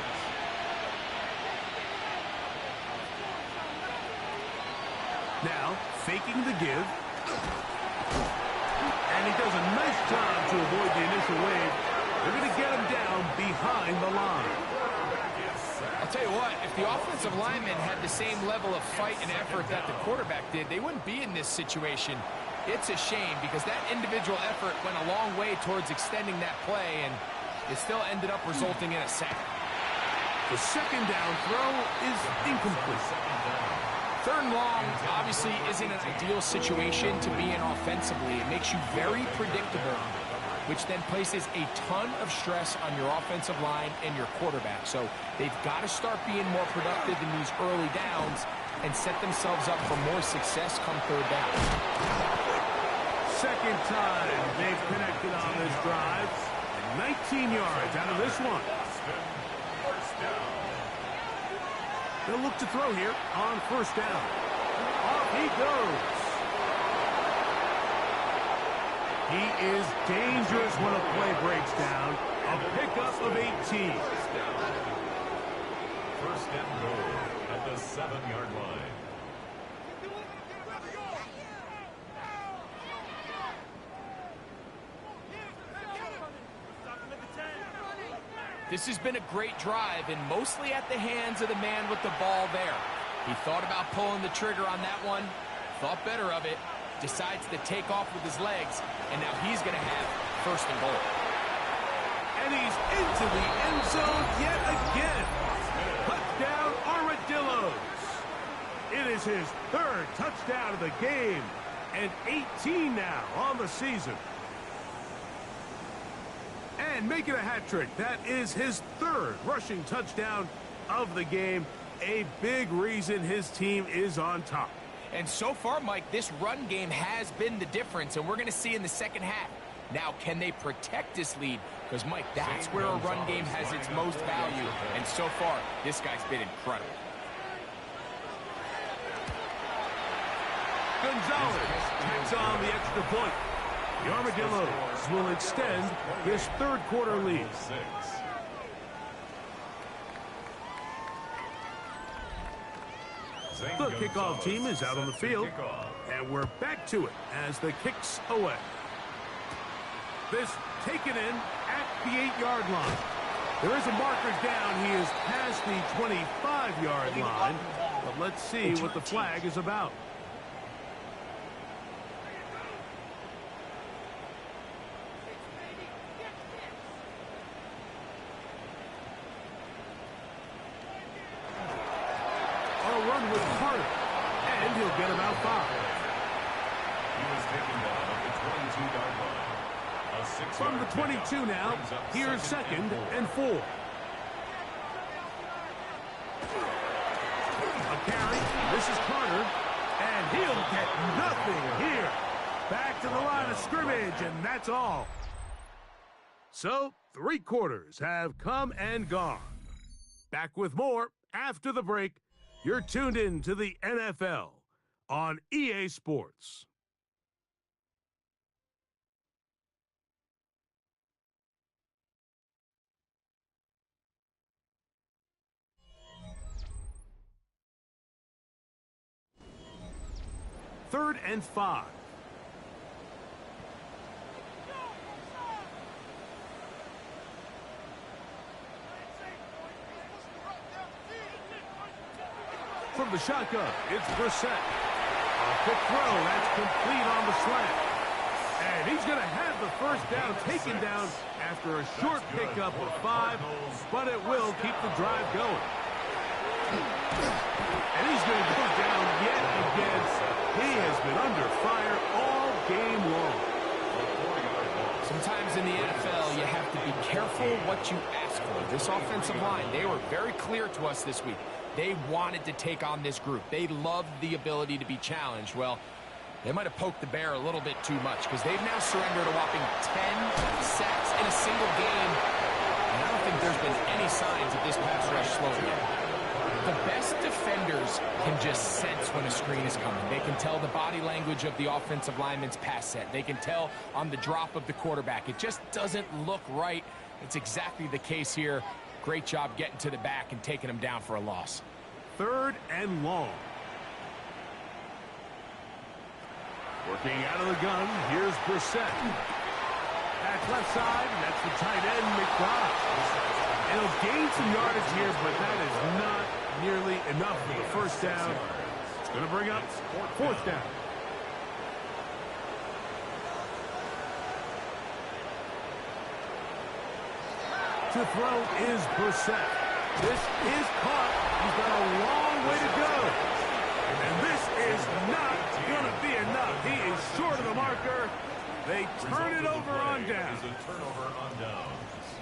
Now faking the give. And he does a nice job to avoid the initial wave. They're going to get him down behind the line. I'll tell you what, if the offensive linemen had the same level of fight and effort that the quarterback did, they wouldn't be in this situation. It's a shame because that individual effort went a long way towards extending that play, and it still ended up resulting in a sack. The 2nd down throw is incomplete. 3rd and long obviously isn't an ideal situation to be in offensively. It makes you very predictable, which then places a ton of stress on your offensive line and your quarterback. So they've got to start being more productive in these early downs and set themselves up for more success come 3rd down. second time they've connected on this drive. And 19 yards out of this one. They'll look to throw here on first down. Off he goes. He is dangerous when a play breaks down. A pickup of 18. First and goal at the 7-yard line. This has been a great drive, and mostly at the hands of the man with the ball there. He thought about pulling the trigger on that one, thought better of it, decides to take off with his legs, and now he's going to have first and goal. And he's into the end zone yet again. Touchdown, Armadillos. It is his third touchdown of the game, and 18 now on the season. And making a hat trick. That is his third rushing touchdown of the game. A big reason his team is on top. And so far, Mike, this run game has been the difference, and we're going to see in the second half. Now, can they protect this lead? Because, Mike, that's where a run game has its most value. And so far, this guy's been incredible. Gonzalez takes on the extra point. The Armadillos will extend this third quarter lead. The kickoff team is out on the field, and we're back to it as the kick's away. This taken in at the 8-yard line. There is a marker down. He is past the 25-yard line, but let's see what the flag is about. Run with Carter, and he'll get about 5. He was taken down at the 22-yard line. From the 22 now, here's second and 4. A carry, this is Carter, and he'll get nothing here. Back to the line of scrimmage, and that's all. So, 3 quarters have come and gone. Back with more after the break. You're tuned in to the NFL on EA Sports. Third and 5. From the shotgun, it's Brissett. A quick throw, that's complete on the slant. And he's going to have the first down taken down after a short pickup of 5, but it will keep the drive going. And he's going to go down yet again. He has been under fire all game long. Sometimes in the NFL, you have to be careful what you ask for. This offensive line, they were very clear to us this week. They wanted to take on this group. They loved the ability to be challenged. Well, they might have poked the bear a little bit too much because they've now surrendered a whopping 10 sacks in a single game. And I don't think there's been any signs of this pass rush slowing yet. The best defenders can just sense when a screen is coming. They can tell the body language of the offensive lineman's pass set. They can tell on the drop of the quarterback. It just doesn't look right. It's exactly the case here. Great job getting to the back and taking him down for a loss. Third and long. Working out of the gun, here's Brissett. Back left side, that's the tight end, McDonald. And he'll gain some yardage here, but that is not nearly enough for the first down. It's going to bring up fourth down. To throw is Brissett. This is caught. He's got a long way to go. And this is not going to be enough. He is short of the marker. They turn it over on down.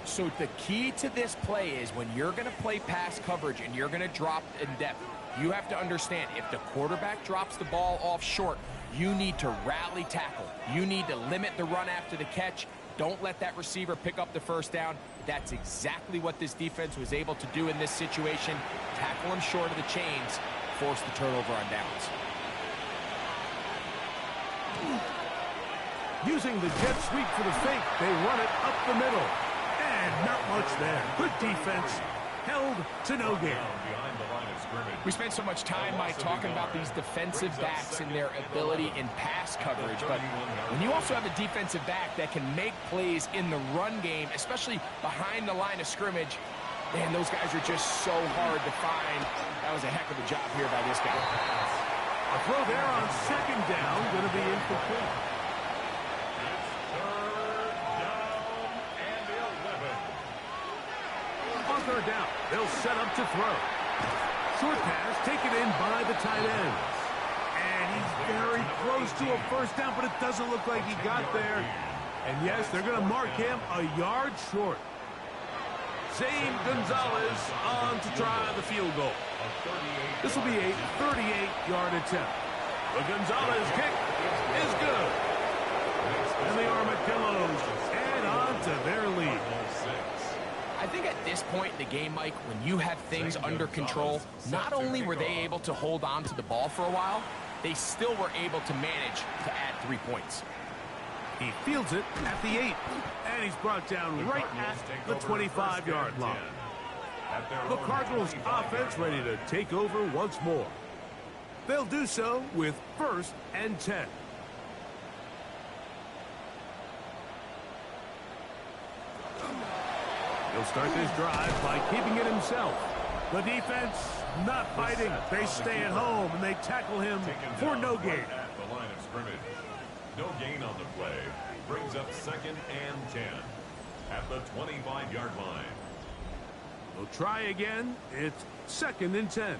So the key to this play is when you're going to play pass coverage and you're going to drop in depth, You have to understand, if the quarterback drops the ball off short, you need to rally tackle. You need to limit the run after the catch. Don't let that receiver pick up the first down. That's exactly what this defense was able to do in this situation. Tackle him short of the chains, force the turnover on downs. Using the jet sweep for the fake, they run it up the middle. And not much there. Good defense. Held to no gain. We spent so much time, Mike, talking about these defensive backs and their ability in pass coverage, but when you also have a defensive back that can make plays in the run game, especially behind the line of scrimmage, man, those guys are just so hard to find. That was a heck of a job here by this guy. A throw there on second down, going to be incomplete. On third down, they'll set up to throw. Short pass taken in by the tight end. And he's very close to a first down, but it doesn't look like he got there. And yes, they're going to mark him a yard short. Zane Gonzalez on to try the field goal. This will be a 38-yard attempt. The Gonzalez kick is good. And the Armadillos add on to their lead. I think at this point in the game, Mike, when you have things under control, not only were they able to hold on to the ball for a while, they still were able to manage to add 3 points. He fields it at the 8, and he's brought down right at the 25-yard line. The Cardinals offense ready to take over once more. They'll do so with 1st and 10. He'll start this drive by keeping it himself. The defense not fighting. They stay at home, and they tackle him for no gain. At the line of scrimmage. No gain on the play. Brings up 2nd and 10 at the 25-yard line. They'll try again. It's 2nd and 10.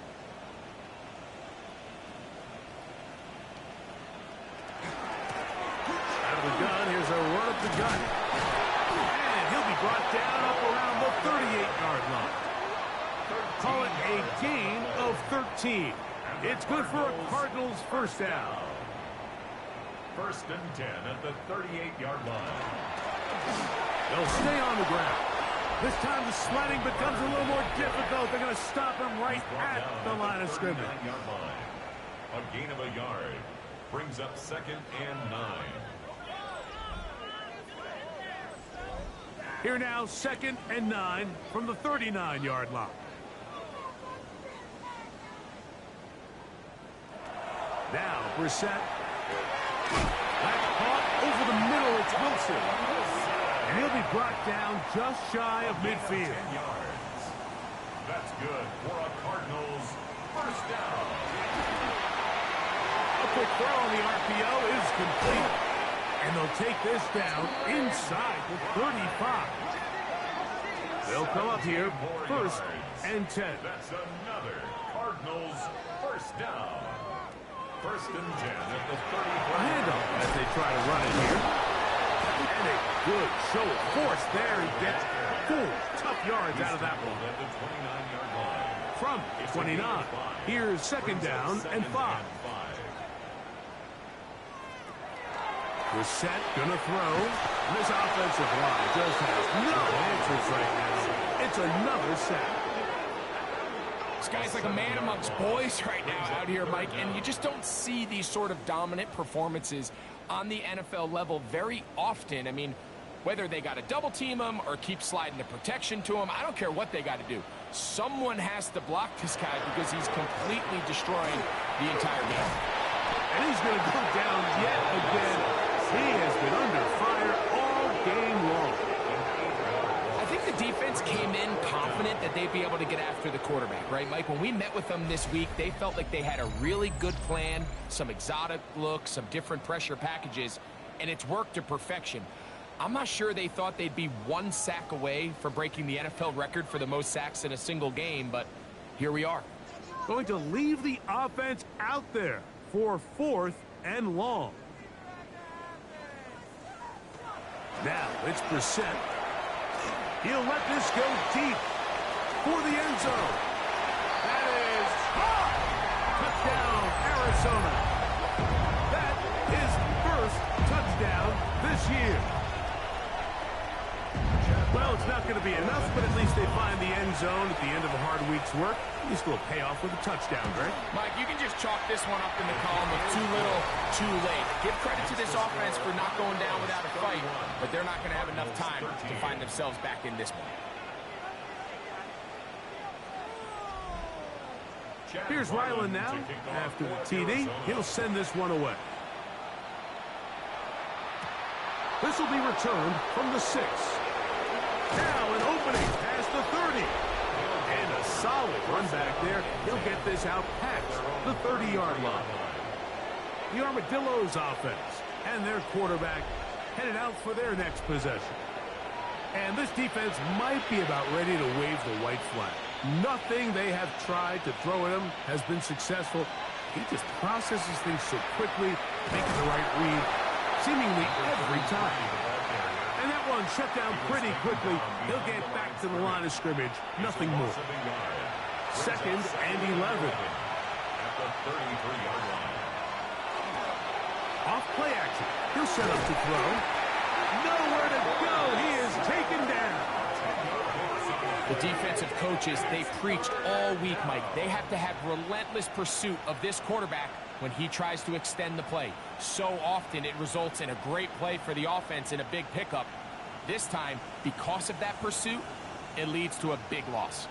Out of the gun, here's a run up the gut. And he'll be brought down up around the 38-yard line. Call it a gain of 13. It's good for a Cardinals first down. 1st and 10 at the 38-yard line. They'll stay on the ground. This time the sledding becomes a little more difficult. They're going to stop him right at the line of scrimmage. A gain of a yard. Brings up 2nd and 9. Here now, 2nd and 9 from the 39-yard line. Now, Brissett. That's caught over the middle. It's Wilson. And he'll be brought down just shy of midfield. 10 yards. That's good for a Cardinals first down. A quick throw on the RPO is complete. And they'll take this down inside the 35. They'll come up here 1st and 10. That's another Cardinals first down. 1st and 10 at the 35. A handoff as they try to run it here. And a good show of force there. He gets 4 tough yards out of that one. At the 29-yard line. From 29, here's 2nd down and 5. Brissett gonna throw. This offensive line just has no answers right now. It's another sack. This guy's like a man amongst boys right now out here, Mike, and you just don't see these sort of dominant performances on the NFL level very often. I mean, whether they got to double team him or keep sliding the protection to him, I don't care what they got to do. Someone has to block this guy because he's completely destroying the entire game. And he's going to go down yet again. He has been under fire all game long. I think the defense came in confident that they'd be able to get after the quarterback, right, Mike? When we met with them this week, they felt like they had a really good plan, some exotic looks, some different pressure packages, and it's worked to perfection. I'm not sure they thought they'd be 1 sack away from breaking the NFL record for the most sacks in a single game, but here we are. Going to leave the offense out there for 4th and long. Now it's Brissett. He'll let this go deep for the end zone. That is caught. Arizona. That is first touchdown this year. Well, it's not going to be enough, but at least they find the end zone at the end of a hard week's work. At least it'll pay off with a touchdown, Greg. Mike, you can just chalk this one up in the column of too little, too late. Give credit to this offense for not going down without a fight, but they're not going to have enough time to find themselves back in this one. Here's Ryland now. After the TD, he'll send this one away. This will be returned from the 6. Now an opening past the 30. And a solid run back there. He'll get this out past the 30-yard line. The Armadillos offense and their quarterback headed out for their next possession. And this defense might be about ready to wave the white flag. Nothing they have tried to throw at him has been successful. He just processes things so quickly, making the right read, seemingly every time. And that one shut down pretty quickly. He'll get back to the line of scrimmage. Nothing more. 2nd and 11. At the 33-yard line. Off play action. He'll set up to throw. Nowhere to go. He is taken down. The defensive coaches, they preached all week, Mike. They have to have relentless pursuit of this quarterback when he tries to extend the play. So often it results in a great play for the offense and a big pickup. This time, because of that pursuit, it leads to a big loss.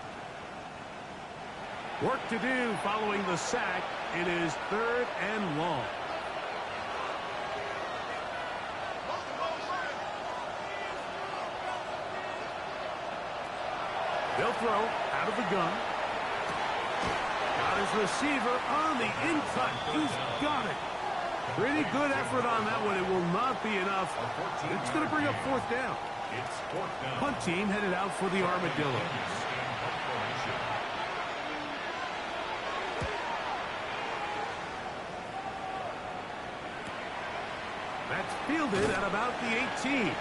Work to do following the sack. It is 3rd and long. They'll throw out of the gun. Got his receiver on the in-cut. He's got it. Pretty good effort on that one. It will not be enough. It's going to bring up 4th down. It's 4th down. Punt team headed out for the Armadillos. That's fielded at about the 18.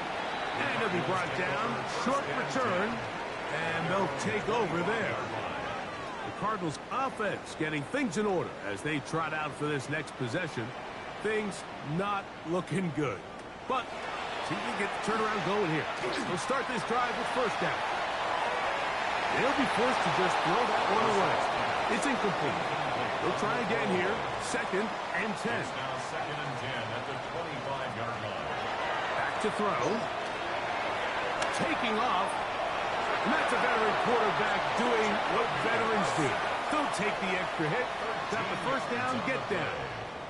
And it'll be brought down. Short return. And they'll take over there. The Cardinals offense getting things in order as they trot out for this next possession. Things not looking good. But see if we can get the turnaround going here. We'll start this drive with 1st down. They'll be forced to just throw that one away. It's incomplete. They'll try again here. 2nd and 10. It's now 2nd and 10 at the 25-yard line. Back to throw. Taking off. And that's a veteran quarterback doing what veterans do. Don't take the extra hit. Got the 1st down, get down.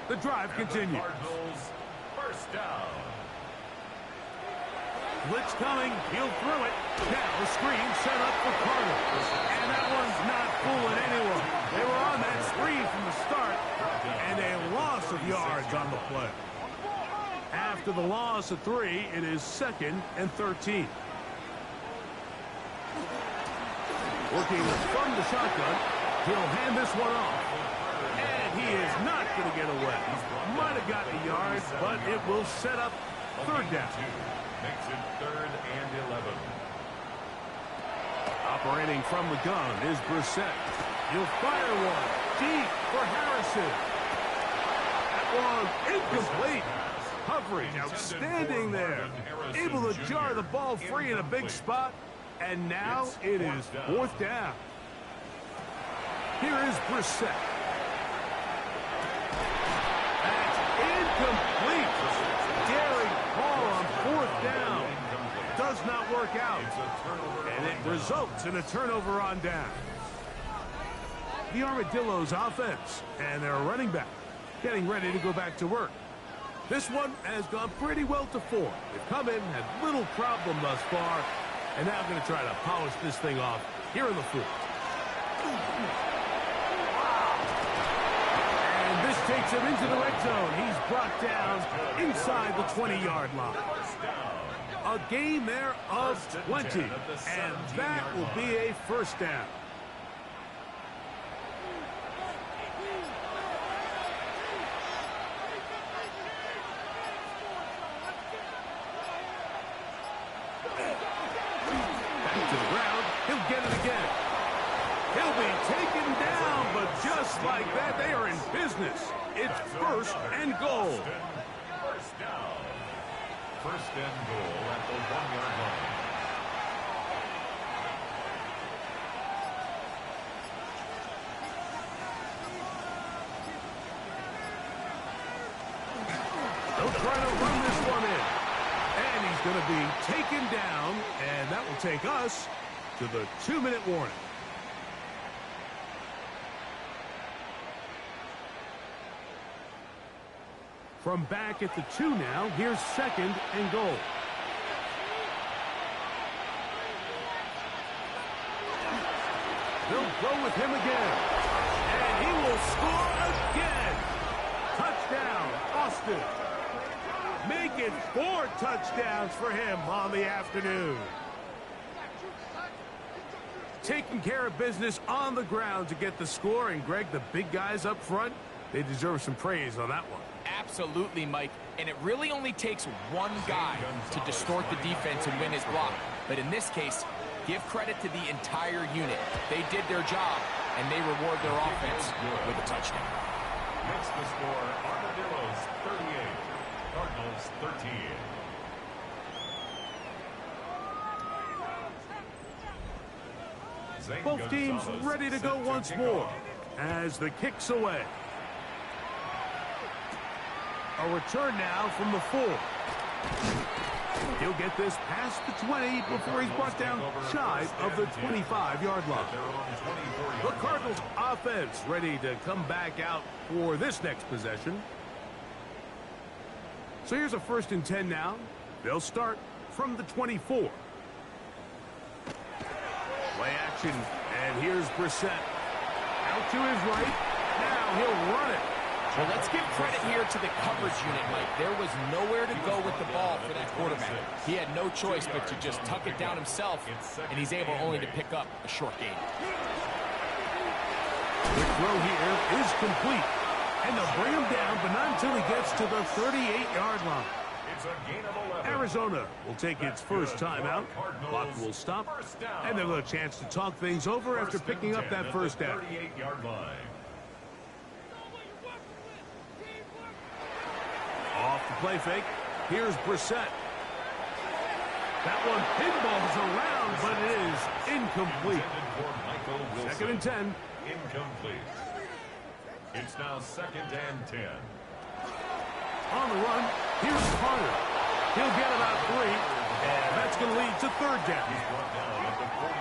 The drive continues. Cardinals, 1st down. Blitz coming. He'll throw it. Now a screen set up for Carter. And that one's not fooling anyone. They were on that screen from the start. And a loss of yards on the play. After the loss of 3, it is 2nd and 13. Working from the shotgun. He'll hand this one off. And he is not going to get away. Might have gotten a yard, but it will set up 3rd down. Makes it 3rd and 11. Operating from the gun is Brissett. He'll fire one deep for Harrison. That one incomplete. Coverage outstanding there. Able to jar the ball free in a big spot. And now it is 4th down. Here is Brissett. That's incomplete. Daring ball on 4th down. Does not work out. And it results in a turnover on down. The Armadillos offense and their running back getting ready to go back to work. This one has gone pretty well to 4. They've come in, had little problem thus far. And now going to try to polish this thing off here in the 4th. And this takes him into the red zone. He's brought down inside the 20-yard line. A gain there of 20. And that will be a 1st down. To the ground, he'll get it again. He'll be taken down, but just like that, they are in business It's first and goal. First down. First and goal at the 1-yard line. They'll try to run this one in. And he's going to be taken down, and that will take us to the 2-minute warning. From back at the 2 now, here's second and goal. They'll go with him again. And he will score again. Touchdown, Austin. Make it 4 touchdowns for him on the afternoon. Taking care of business on the ground to get the score. And, Greg, the big guys up front, they deserve some praise on that one. Absolutely, Mike. And it really only takes one guy to distort the defense and win his block. But in this case, give credit to the entire unit. They did their job, and they reward their offense with a touchdown. Makes the score Armadillos 38, Cardinals 13. Both teams ready to go once more as the kick's away. A return now from the 4. He'll get this past the 20 before he's brought down shy of the 25-yard line. The Cardinals offense ready to come back out for this next possession. So here's a 1st and 10 now. They'll start from the 24. Play action, and here's Brissett. Out to his right. Now he'll run it. Well, let's give credit here to the coverage unit, Mike. There was nowhere to go with the ball for that quarterback. He had no choice but to just tuck it down himself, and he's able only to pick up a short gain. The throw here is complete. And they'll bring him down, but not until he gets to the 38-yard line. It's a gain of 11. Arizona will take its first timeout. Clock will stop, and they'll have a chance to talk things over after picking up that first down. 38-yard line. Off the play fake. Here's Brissett. That one pinballs around, but it is incomplete. 2nd and 10. Incomplete. It's now 2nd and 10. On the run, here's Carter. He'll get about 3, and that's going to lead to 3rd down.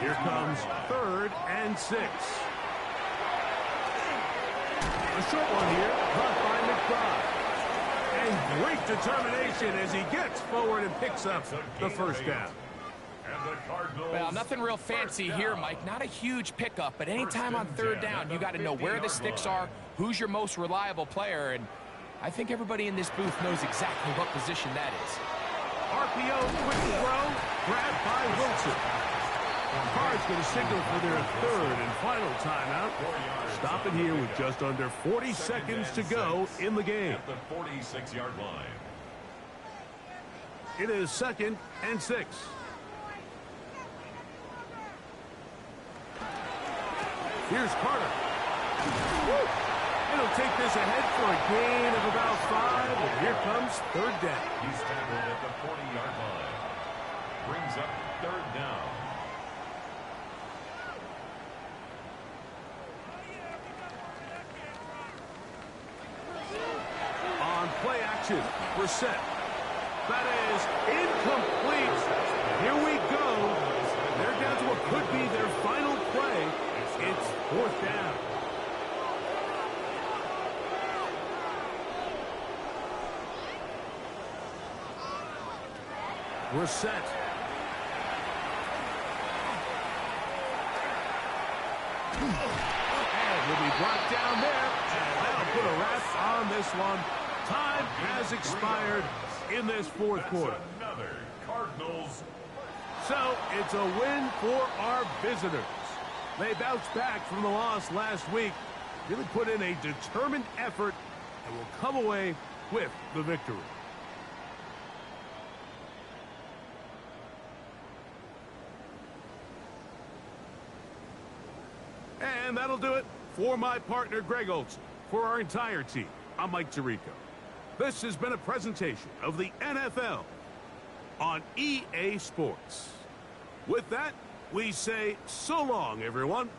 Here comes 3rd and 6. A short one here, caught by McBride. And great determination as he gets forward and picks up the first down. Well, nothing real fancy here, Mike. Not a huge pickup, but anytime on 3rd down, you got to know where the sticks are, who's your most reliable player, and I think everybody in this booth knows exactly what position that is. RPO, quick throw, grabbed by Wilson. Cards going to signal for their 3rd and final timeout. Stopping here with just under 40 seconds to go in the game. At the 46-yard line. It is 2nd and 6. Here's Carter. Woo! It'll take this ahead for a gain of about 5, and here comes 3rd down. He's tackled at the 40-yard line. Brings up 3rd down. On play action, Brissett. That is incomplete. Here we go. They're down to what could be their final play. It's 4th down. We're set. And will be brought down there. And that'll put a wrap on this one. Time has expired in this 4th quarter. Another Cardinals. So it's a win for our visitors. They bounced back from the loss last week, really put in a determined effort, and will come away with the victory. And that'll do it for my partner, Greg Olson, for our entire team. I'm Mike Tirico. This has been a presentation of the NFL on EA Sports. With that, we say so long, everyone.